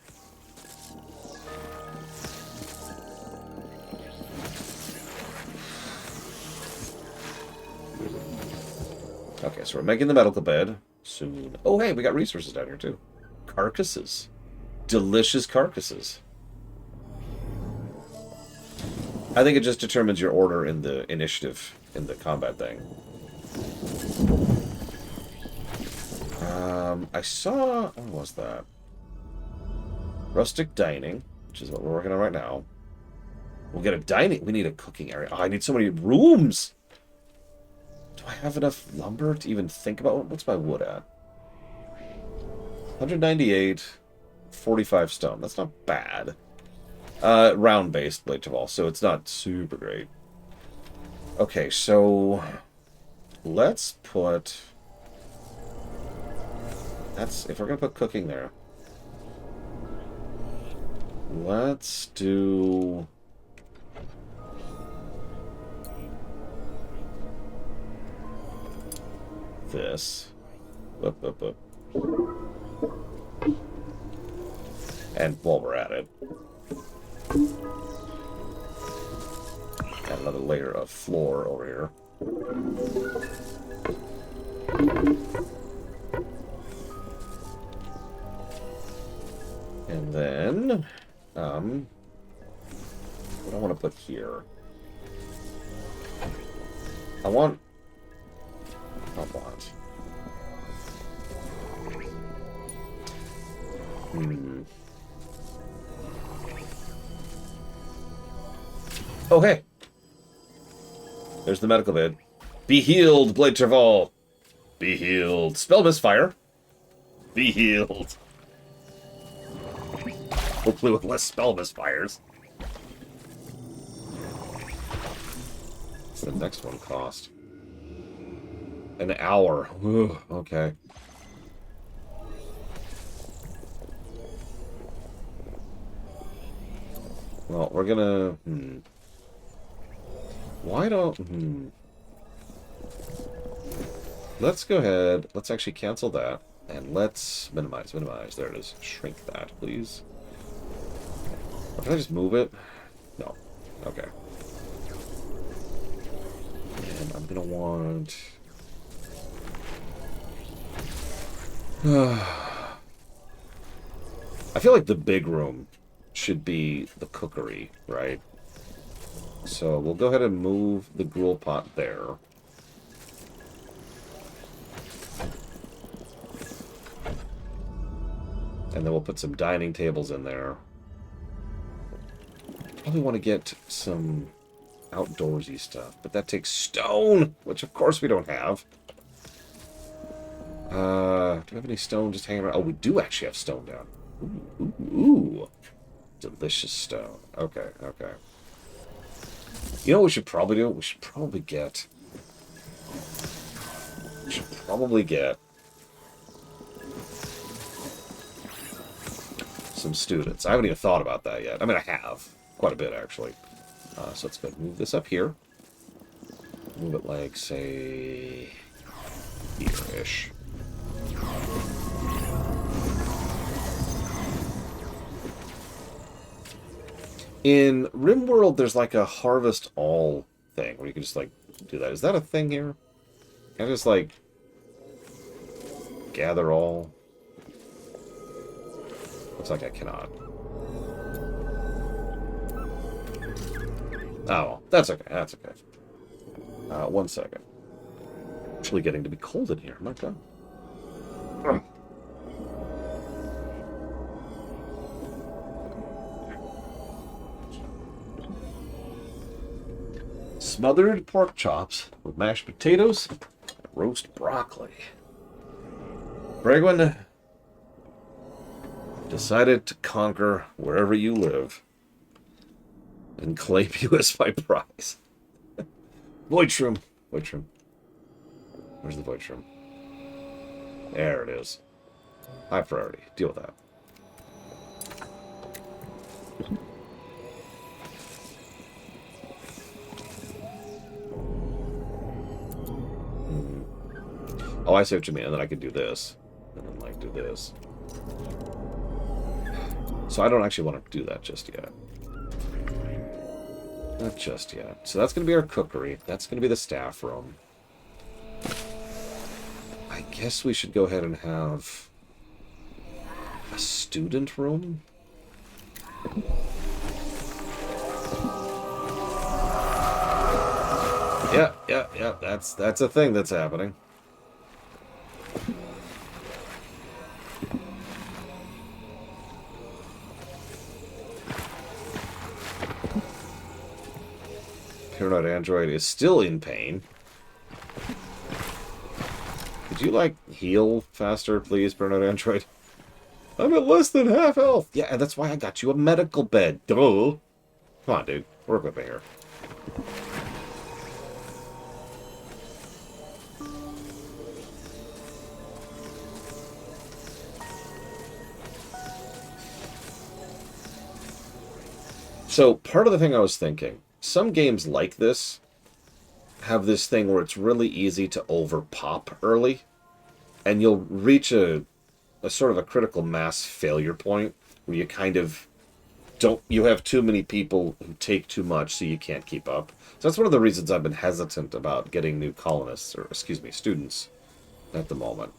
Okay, so we're making the medical bed soon. Oh, hey, we got resources down here, too. Carcasses. Delicious carcasses. I think it just determines your order in the initiative, in the combat thing. I saw... What was that? Rustic dining, which is what we're working on right now. We'll get a dining... We need a cooking area. Oh, I need so many rooms! Do I have enough lumber to even think about... What's my wood at? 198, 45 stone. That's not bad. Round-based Blade Taval, so it's not super great. Okay, so... Let's put... That's... If we're gonna put cooking there... Let's do... This. Whoop, whoop, whoop. And while we're at it... Got another layer of floor over here. And then, what do I want to put here? I want. Oh, hey. There's the medical bed. Be healed, Blade Traval. Be healed. Spell misfire. Be healed. Hopefully with less spell misfires. What's the next one cost? An hour. Ooh, okay. Well, we're gonna... Why don't... Let's go ahead. Let's actually cancel that. And let's minimize. There it is. Shrink that, please. Or can I just move it? No. Okay. And I'm gonna want... I feel like the big room should be the cookery, right? So we'll go ahead and move the gruel pot there. And then we'll put some dining tables in there. Probably want to get some outdoorsy stuff, but that takes stone, which of course we don't have. Do we have any stone just hanging around? Oh, we do actually have stone down. Ooh. Delicious stone. Okay, okay. You know what we should probably do? We should probably get some students. I haven't even thought about that yet. I mean, I have. Quite a bit, actually. So let's go move this up here. Move it like, say, here-ish. In RimWorld, there's like a harvest all thing where you can just like do that. Is that a thing here? Can I just like gather all? Looks like I cannot. Oh, that's okay. That's okay. 1 second. Actually getting to be cold in here. My God. Smothered pork chops with mashed potatoes and roast broccoli. Bregwin decided to conquer wherever you live and claim you as my prize. Void Shroom. Void Shroom. Where's the Void Shroom? There it is. High priority. Deal with that. Oh, I see what you mean. And then I could do this. And then, like, do this. So I don't actually want to do that just yet. Not just yet. So that's going to be our cookery. That's going to be the staff room. I guess we should go ahead and have a student room. Yeah. That's a thing that's happening. Paranoid Android is still in pain. Could you, like, heal faster, please, Paranoid Android? I'm at less than half health. Yeah, and that's why I got you a medical bed. Duh. Come on, dude. Work with me here. So, part of the thing I was thinking, some games like this have this thing where it's really easy to over-pop early, and you'll reach a sort of a critical mass failure point where you kind of you have too many people who take too much, so you can't keep up. So that's one of the reasons I've been hesitant about getting new colonists, or excuse me, students at the moment.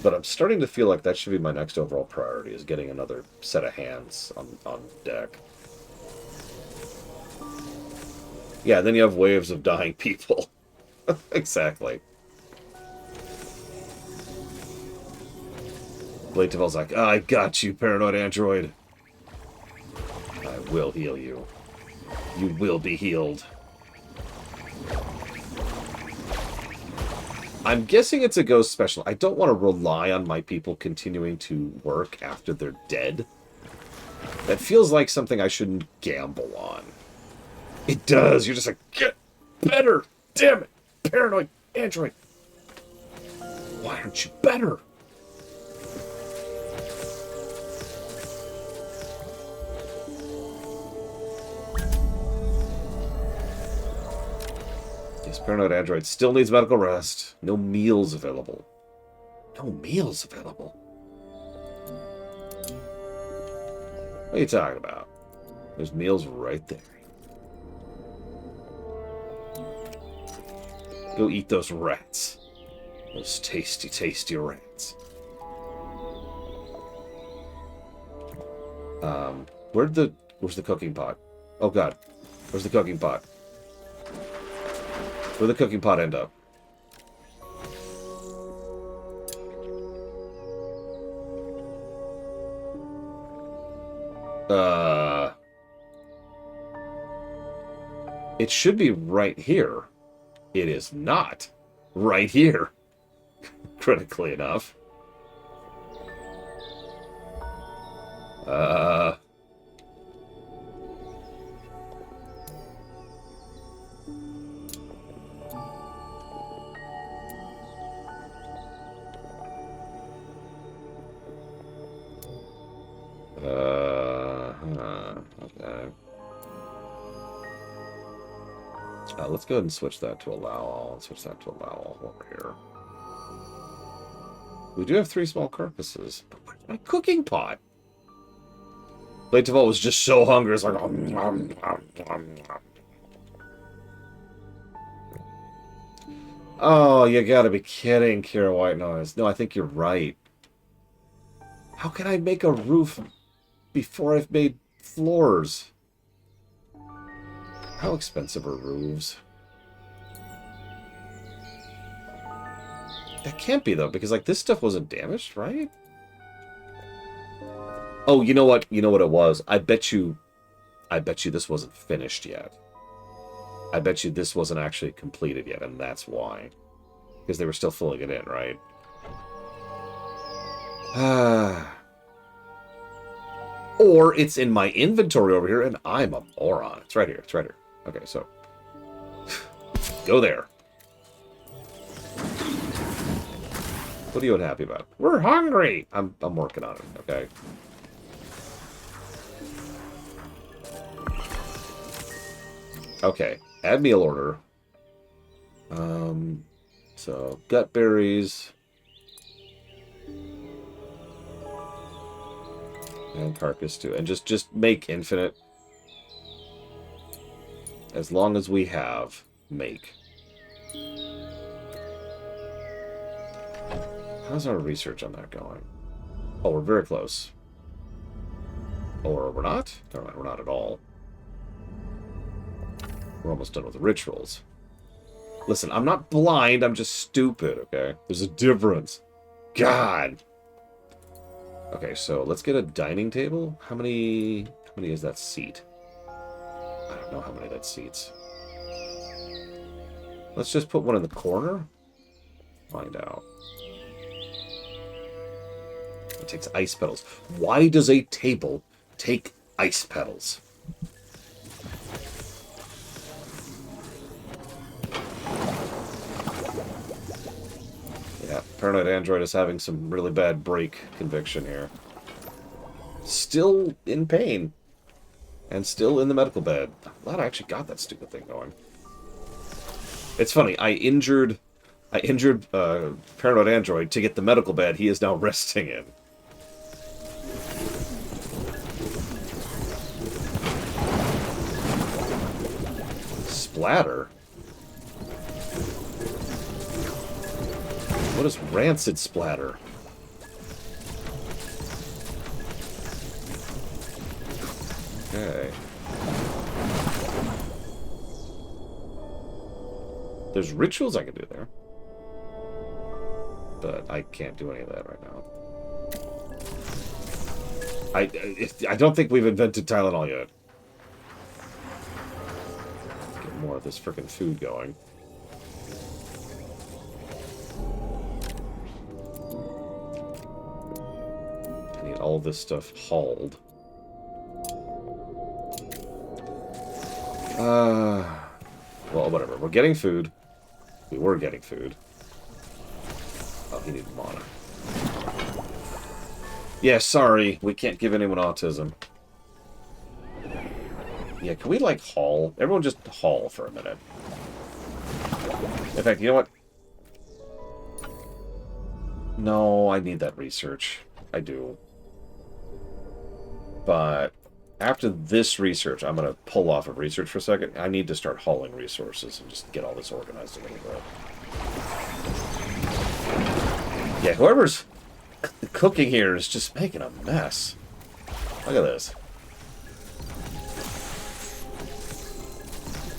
But I'm starting to feel like that should be my next overall priority, is getting another set of hands on deck. Yeah, then you have waves of dying people. Exactly. Blade Tavel's like, I got you, paranoid android. I will heal you. You will be healed. I'm guessing it's a ghost special. I don't want to rely on my people continuing to work after they're dead. That feels like something I shouldn't gamble on. It does. You're just like, get better. Damn it. Paranoid android. Why aren't you better? Yes, paranoid android still needs medical rest. No meals available. No meals available? What are you talking about? There's meals right there. Go eat those rats. Those tasty, tasty rats. Where's the cooking pot? Oh god. Where's the cooking pot? Where'd the cooking pot end up? It should be right here. It is not right here. Critically enough. Okay. Let's go ahead and switch that to allow all. And switch that to allow all over here. We do have 3 small carcasses. But where's my cooking pot? Blade Tavel was just so hungry. It's like, oh, you gotta be kidding, Kira White Noise. No, I think you're right. How can I make a roof before I've made floors? How expensive are roofs? That can't be, though, because, like, this stuff wasn't damaged, right? Oh, you know what? You know what it was? I bet you this wasn't finished yet. I bet you this wasn't actually completed yet, and that's why. Because they were still filling it in, right? Or it's in my inventory over here, and I'm a moron. It's right here. It's right here. Okay, so go there. What are you unhappy about? We're hungry. I'm working on it. Okay. Okay. Add meal order. So gut berries. And carcass too. And just make infinite. As long as we have, make. How's our research on that going? Oh, we're very close. Or we're not? Never mind, we're not at all. We're almost done with the rituals. Listen, I'm not blind, I'm just stupid, okay? There's a difference. God! Okay, so let's get a dining table. How many is that seat? I don't know how many that seats. Let's just put one in the corner. Find out. It takes ice petals. Why does a table take ice petals? Yeah, Paranoid Android is having some really bad break conviction here. Still in pain. And still in the medical bed. I'm glad I actually got that stupid thing going. It's funny, I injured Paranoid Android to get the medical bed he is now resting in. splatter? What is rancid splatter? Okay. There's rituals I can do there. But I can't do any of that right now. I don't think we've invented Tylenol yet. Get more of this frickin' food going. I need all this stuff hauled. Well, whatever. We're getting food. We were getting food. Oh, he needed mana. Yeah, sorry. We can't give anyone autism. Yeah, can we, like, haul? Everyone just haul for a minute. In fact, you know what? No, I need that research. I do. But after this research, I'm going to pull off of research for a second. I need to start hauling resources and just get all this organized a little bit. Yeah, whoever's cooking here is just making a mess. Look at this.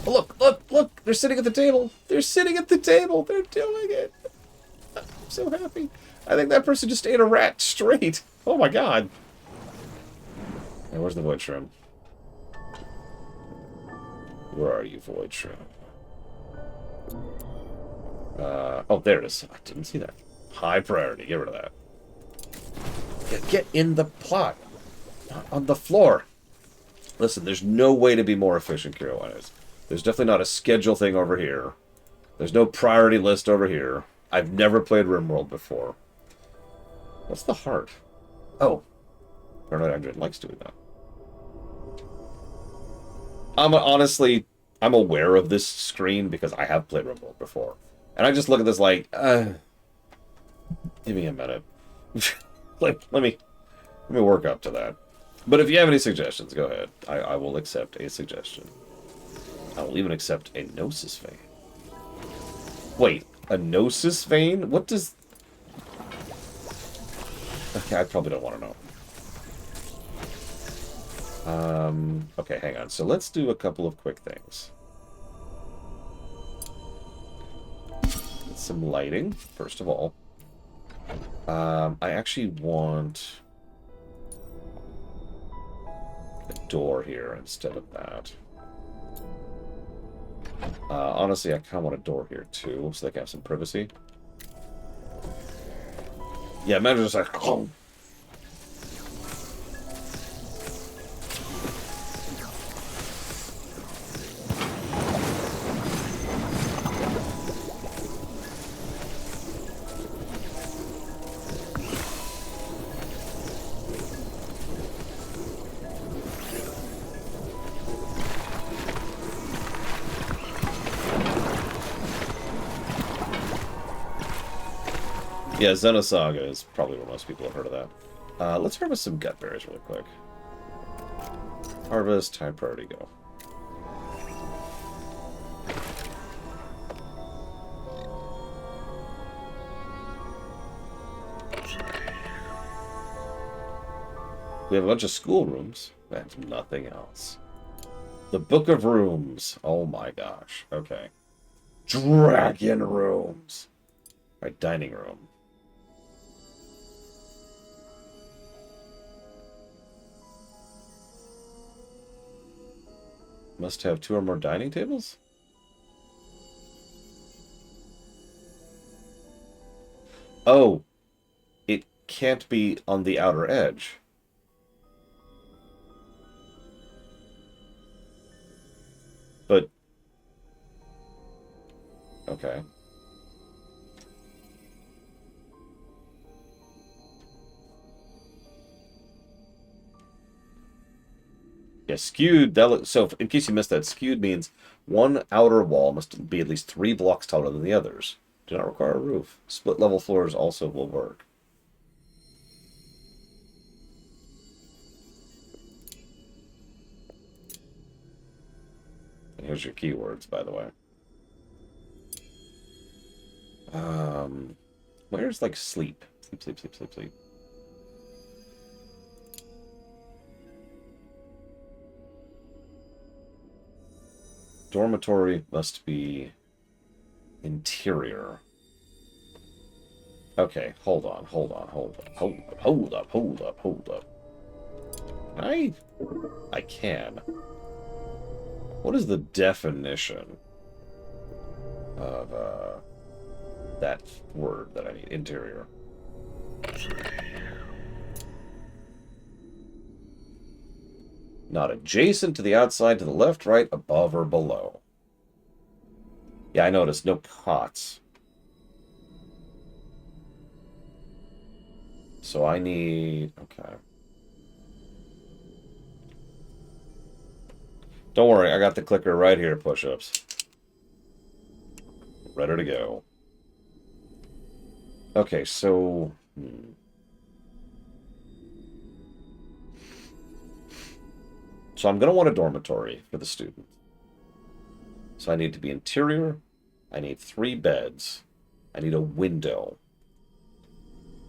Oh, look, look, look! They're sitting at the table! They're sitting at the table! They're doing it! I'm so happy. I think that person just ate a rat straight. Oh my god. Hey, where's the void shroom? Where are you, void shroom? Oh, there it is. I didn't see that. High priority. Get rid of that. Yeah, get in the plot. Not on the floor. Listen, there's no way to be more efficient, Kiro. There's definitely not a schedule thing over here. There's no priority list over here. I've never played RimWorld before. What's the heart? Oh. Paranoid Android likes doing that. Honestly, I'm aware of this screen because I have played RimWorld before. And I just look at this like, give me a minute. let me work up to that. But if you have any suggestions, go ahead. I will accept a suggestion. I will even accept a Gnosis Vein. Wait, a Gnosis Vein? What does... Okay, I probably don't want to know. Okay, hang on. So let's do a couple of quick things. Get some lighting, first of all. I actually want a door here instead of that. Honestly, I kind of want a door here too, so they can have some privacy. Yeah, imagine just like... Yeah, Xenosaga is probably where most people have heard of that. Let's harvest some gut berries really quick. Harvest, high priority, go. We have a bunch of schoolrooms. That's nothing else. The Book of Rooms. Oh my gosh. Okay. Dragon rooms. Right, dining room. Must have 2 or more dining tables? Oh. It can't be on the outer edge. But... Okay. Yeah, skewed. So, in case you missed that, skewed means one outer wall must be at least 3 blocks taller than the others. Do not require a roof. Split level floors also will work. And here's your keywords, by the way. Where's, like, sleep? Sleep, sleep, sleep, sleep, sleep. Dormitory must be interior. Okay, hold on. Hold up. I can. What is the definition of that word that I need? Interior. Not adjacent to the outside, to the left, right, above, or below. Yeah, I noticed. No cots. So I need... Okay. Don't worry, I got the clicker right here, push-ups. Ready to go. Okay, so... So I'm going to want a dormitory for the student. So I need to be interior. I need 3 beds. I need a window.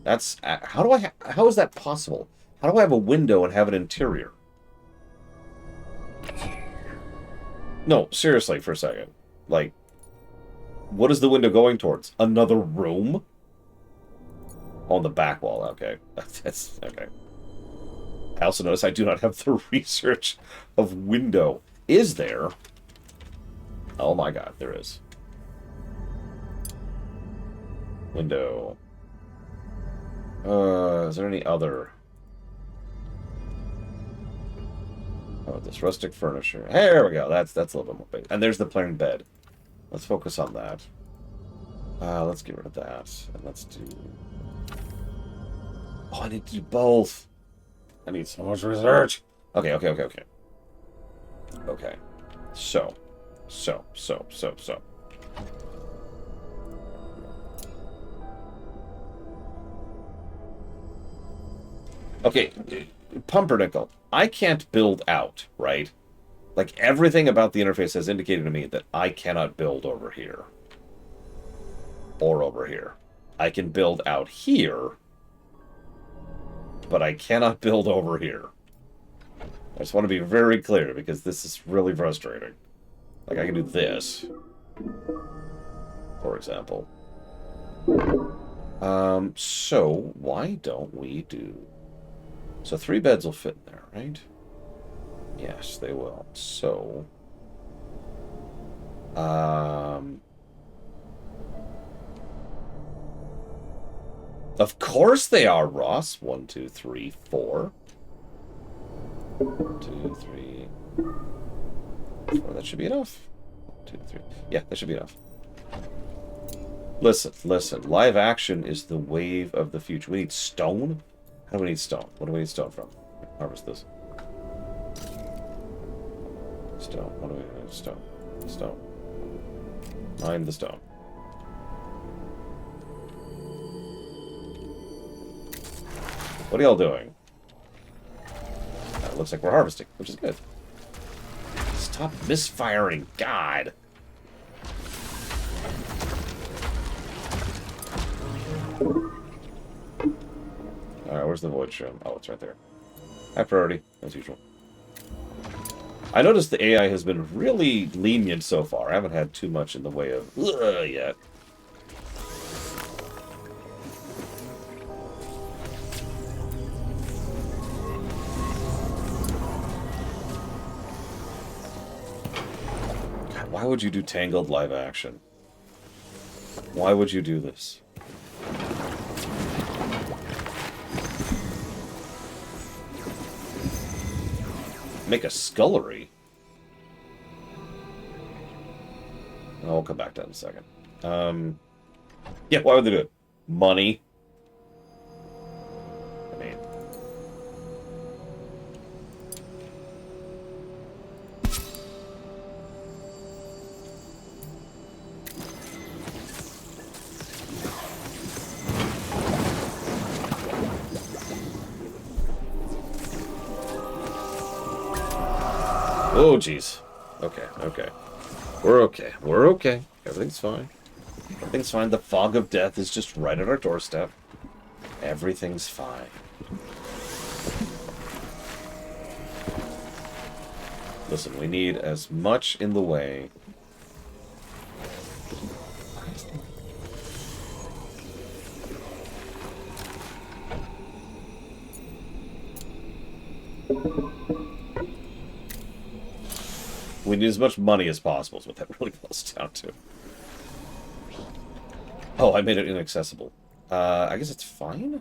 That's... How is that possible? How do I have a window and have an interior? No, seriously, for a second. Like, what is the window going towards? Another room? On the back wall, okay. That's... okay. I also notice I do not have the research of window. Is there? Oh my god, there is. Window. Is there any other? Oh, this rustic furniture. There we go. That's a little bit more big. And there's the plain bed. Let's focus on that. Let's get rid of that. And let's do... Oh, I need to do both. I need so much research. Okay. Okay. So. Okay, Pumpernickel. I can't build out, right? Like, everything about the interface has indicated to me that I cannot build over here. Or over here. I can build out here, but I cannot build over here. I just want to be very clear, because this is really frustrating. Like, I can do this, for example. So, why don't we do... So 3 beds will fit in there, right? Yes, they will. So... Of course they are, Ross. 1, 2, 3, 4. 2, 3, 4. That should be enough. 2, 3. Yeah, that should be enough. Listen. Live action is the wave of the future. We need stone? How do we need stone? What do we need stone from? Harvest this. Stone. What do we need? Stone. Stone. Mine the stone. What are y'all doing? It looks like we're harvesting, which is good. Stop misfiring, God! Alright, where's the void shroom? Oh, it's right there. High priority, as usual. I noticed the AI has been really lenient so far. I haven't had too much in the way of yet. God, why would you do Tangled live action? Why would you do this? Make a scullery? Oh, we'll come back to that in a second. Yeah, why would they do it? Money. I mean... Oh, jeez. Okay, okay. We're okay. We're okay. Everything's fine. Everything's fine. The fog of death is just right at our doorstep. Everything's fine. Listen, we need as much in the way. We need as much money as possible is what that really boils down to. Oh, I made it inaccessible. I guess it's fine?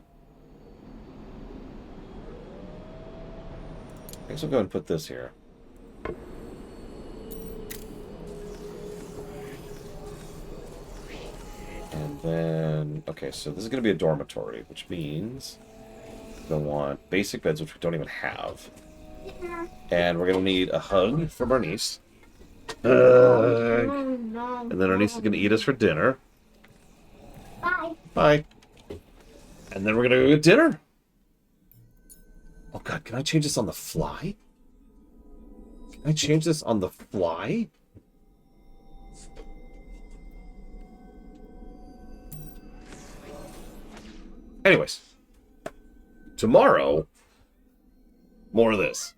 I guess I'll go ahead and put this here. And then... Okay, so this is going to be a dormitory, which means... we're going to want basic beds, which we don't even have. And we're going to need a hug from our niece. And then our niece is going to eat us for dinner. Bye. Bye. And then we're going to go get dinner. Oh, God, can I change this on the fly? Can I change this on the fly? Anyways. Tomorrow, more of this.